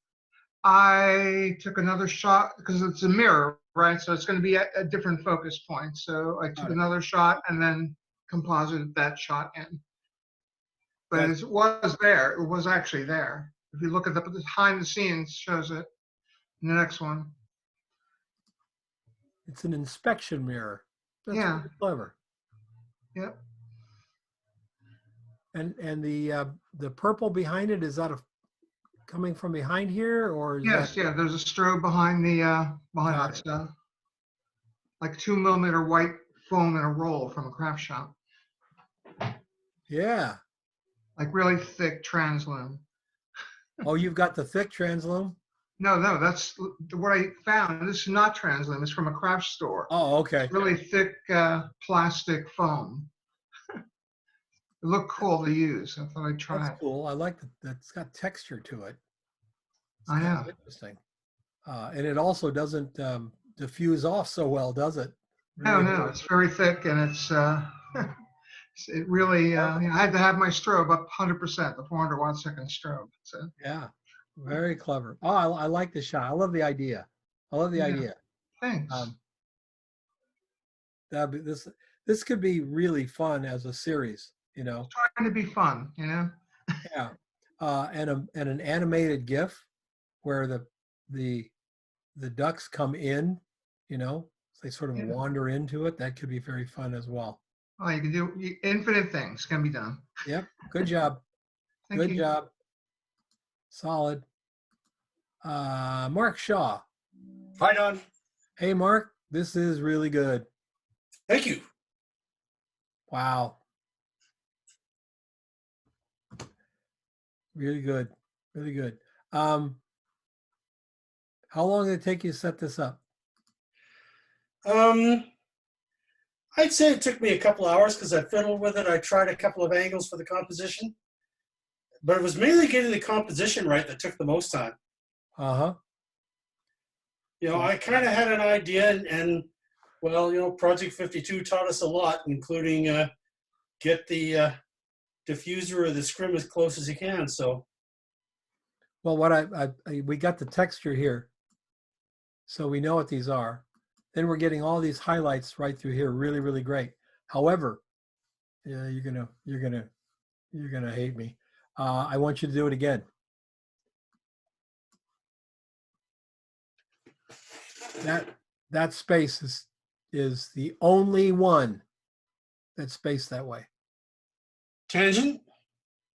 I took another shot because it's a mirror, right? So it's going to be at a different focus point. So I took another shot and then composited that shot in. But it was there. It was actually there. If you look at the behind the scenes, shows it in the next one. It's an inspection mirror. That's Yeah. pretty clever. Yep. And the purple behind it, is that coming from behind here, or is Yes, that, yeah. There's a strobe behind the behind that stuff, like 2mm white foam in a roll from a craft shop. Yeah. Like really thick translume. Oh, you've got the thick translume? No, that's what I found. This is not translume. It's from a craft store. Oh, okay. It's really thick plastic foam. It looked cool to use. I thought I'd try That's it. cool. I like that. It's got texture to it. It's I kind of know. interesting. And it also doesn't diffuse off so well, does it? No, it's very thick and it's it really. I had to have my strobe up 100%, the 400 watt second strobe. So Yeah, very clever. Oh, I like the shot. I love the idea. I love the Yeah. idea. Thanks. This could be really fun as a series, you know. Trying to be fun, you know. Yeah, and an animated GIF where the ducks come in, you know, they sort of Yeah. wander into it. That could be very fun as well. Oh, you can do infinite things can be done. Yep. Good job. Thank Good you. job. Solid. Mark Shaw. Hi, Don. Hey, Mark. This is really good. Thank you. Wow. Really good. Really good. How long did it take you to set this up? I'd say it took me a couple hours because I fiddled with it. I tried a couple of angles for the composition, but it was mainly getting the composition right that took the most time. Uh-huh. You know, I kind of had an idea, and well, you know, Project 52 taught us a lot, including get the diffuser or the scrim as close as you can. So, Well, what we got the texture here, so we know what these are. Then we're getting all these highlights right through here, really, really great. However, yeah, you're gonna hate me. I want you to do it again. That space is the only one that's spaced that way. tangent.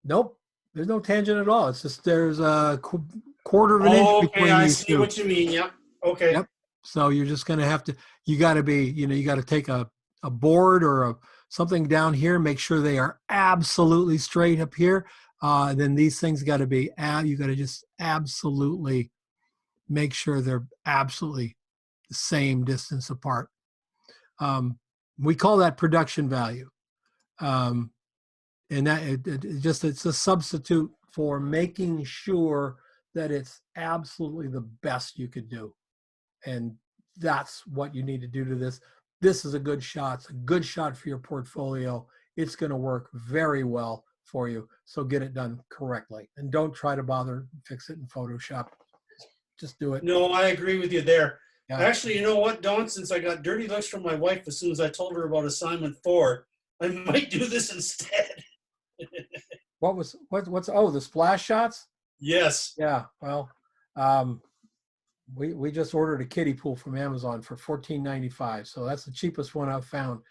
Nope, there's no tangent at all. It's just there's a quarter of an inch Oh, between okay, I these see two. what you mean. Yep. Okay. Yep. So you're just going to have to, you got to be, you know, you got to take a board or something down here, make sure they are absolutely straight up here. Then these things got to be, you got to just absolutely make sure they're absolutely the same distance apart. We call that production value. And that it's a substitute for making sure that it's absolutely the best you could do. And that's what you need to do to this. This is a good shot. It's a good shot for your portfolio. It's going to work very well for you. So get it done correctly. And don't try to bother fix it in Photoshop. Just do it. No, I agree with you there. Yeah. Actually, you know what, Don? Since I got dirty looks from my wife as soon as I told her about assignment 4, I might do this instead. What's the splash shots? Yes. Yeah. Well, we just ordered a kiddie pool from Amazon for $14.95. So that's the cheapest one I've found.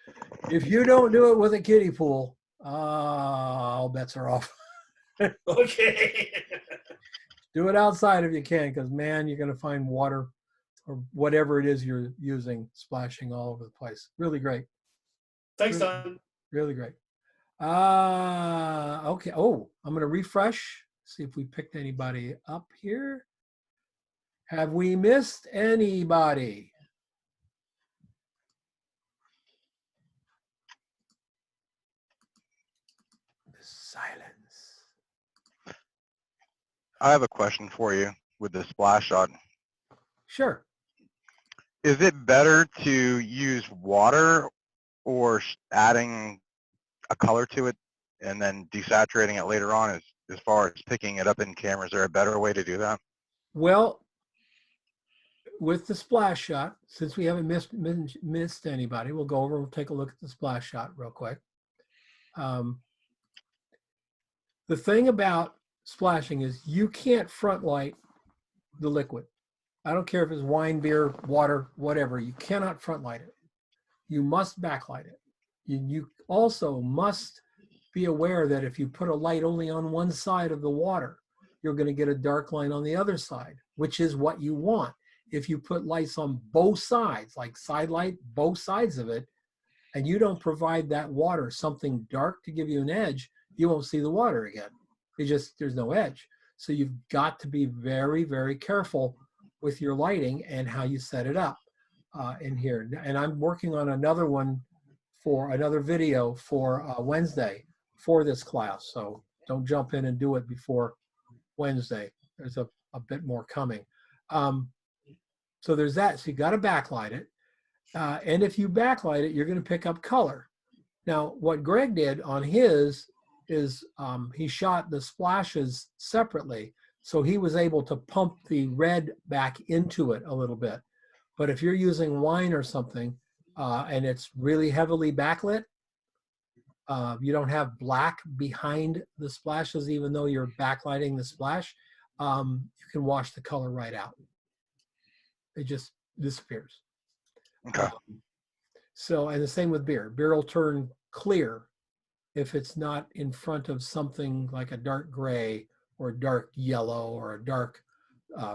If you don't do it with a kiddie pool, all bets are off. Okay. Do it outside if you can, because man, you're going to find water or whatever it is you're using splashing all over the place. Really great. Thanks, really, Don. really great. Okay. Oh, I'm going to refresh, see if we picked anybody up here. Have we missed anybody? Silence. I have a question for you with the splash shot. Sure. Is it better to use water or adding a color to it and then desaturating it later on as far as picking it up in camera? Is there a better way to do that? Well, with the splash shot, since we haven't missed anybody, we'll go over and take a look at the splash shot real quick. The thing about splashing is you can't front light the liquid. I don't care if it's wine, beer, water, whatever. You cannot front light it. You must backlight it. You also must be aware that if you put a light only on one side of the water, you're going to get a dark line on the other side, which is what you want. If you put lights on both sides, like side light, both sides of it, and you don't provide that water something dark to give you an edge, you won't see the water again. There's no edge. So you've got to be very, very careful with your lighting and how you set it up in here. And I'm working on another one for another video for Wednesday for this class. So don't jump in and do it before Wednesday. There's a bit more coming. So there's that. So you got to backlight it. And if you backlight it, you're going to pick up color. Now, what Greg did on his is he shot the splashes separately. So he was able to pump the red back into it a little bit. But if you're using wine or something and it's really heavily backlit, you don't have black behind the splashes, even though you're backlighting the splash, you can wash the color right out. It just disappears. Okay. So, and the same with beer. Beer will turn clear if it's not in front of something like a dark gray or a dark yellow or a dark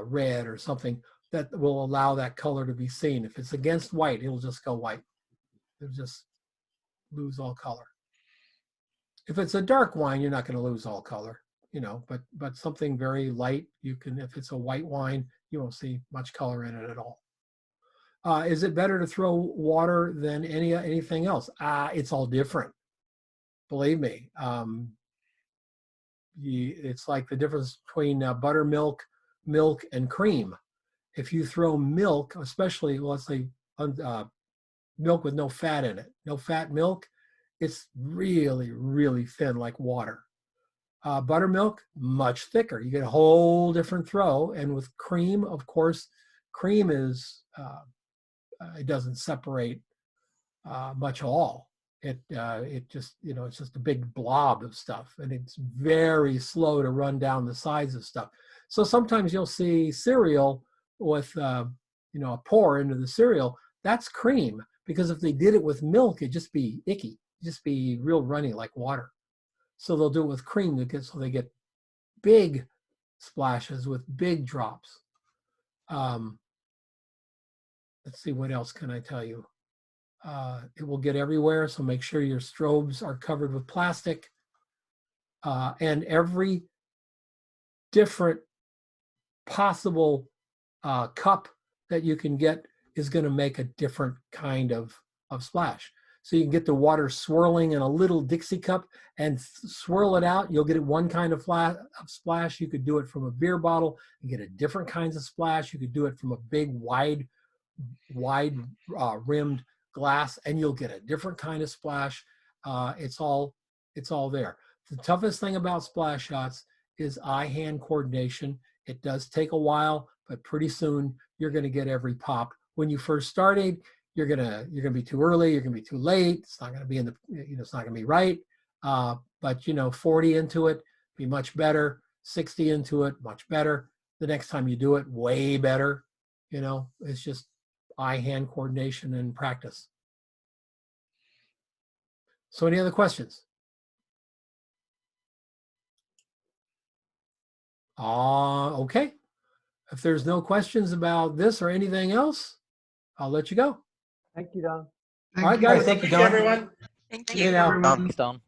red or something that will allow that color to be seen. If it's against white, it'll just go white. It'll just lose all color. If it's a dark wine, you're not going to lose all color, you know, but something very light, you can, if it's a white wine, you won't see much color in it at all. Is it better to throw water than anything else? It's all different. Believe me. It's like the difference between buttermilk, milk, and cream. If you throw milk, especially, let's say, milk with no fat in it, no fat milk, it's really, really thin like water. Buttermilk, much thicker. You get a whole different throw. And with cream, of course, cream is, it doesn't separate much at all. It just, you know, it's just a big blob of stuff, and it's very slow to run down the sides of stuff. So sometimes you'll see cereal with, you know, a pour into the cereal. That's cream, because if they did it with milk, it'd just be icky, just be real runny like water. So they'll do it with cream to get, so they get big splashes with big drops. Let's see, what else can I tell you? It will get everywhere, so make sure your strobes are covered with plastic. And every different possible cup that you can get is going to make a different kind of splash. So you can get the water swirling in a little Dixie cup and swirl it out. You'll get it one kind of splash. You could do it from a beer bottle and get a different kinds of splash. You could do it from a big, wide rimmed glass, and you'll get a different kind of splash. It's all there. The toughest thing about splash shots is eye-hand coordination. It does take a while, but pretty soon you're going to get every pop. When you first started, you're gonna be too early. You're gonna be too late. It's not gonna be in the, you know, it's not gonna be right. But you know, 40 into it, be much better. 60 into it, much better. The next time you do it, way better. You know, it's just eye-hand coordination and practice. So any other questions? Okay. If there's no questions about this or anything else, I'll let you go. Thank you, Don. All right, guys. Thank you, Don. everyone. Thank you. Now. Thanks, Don.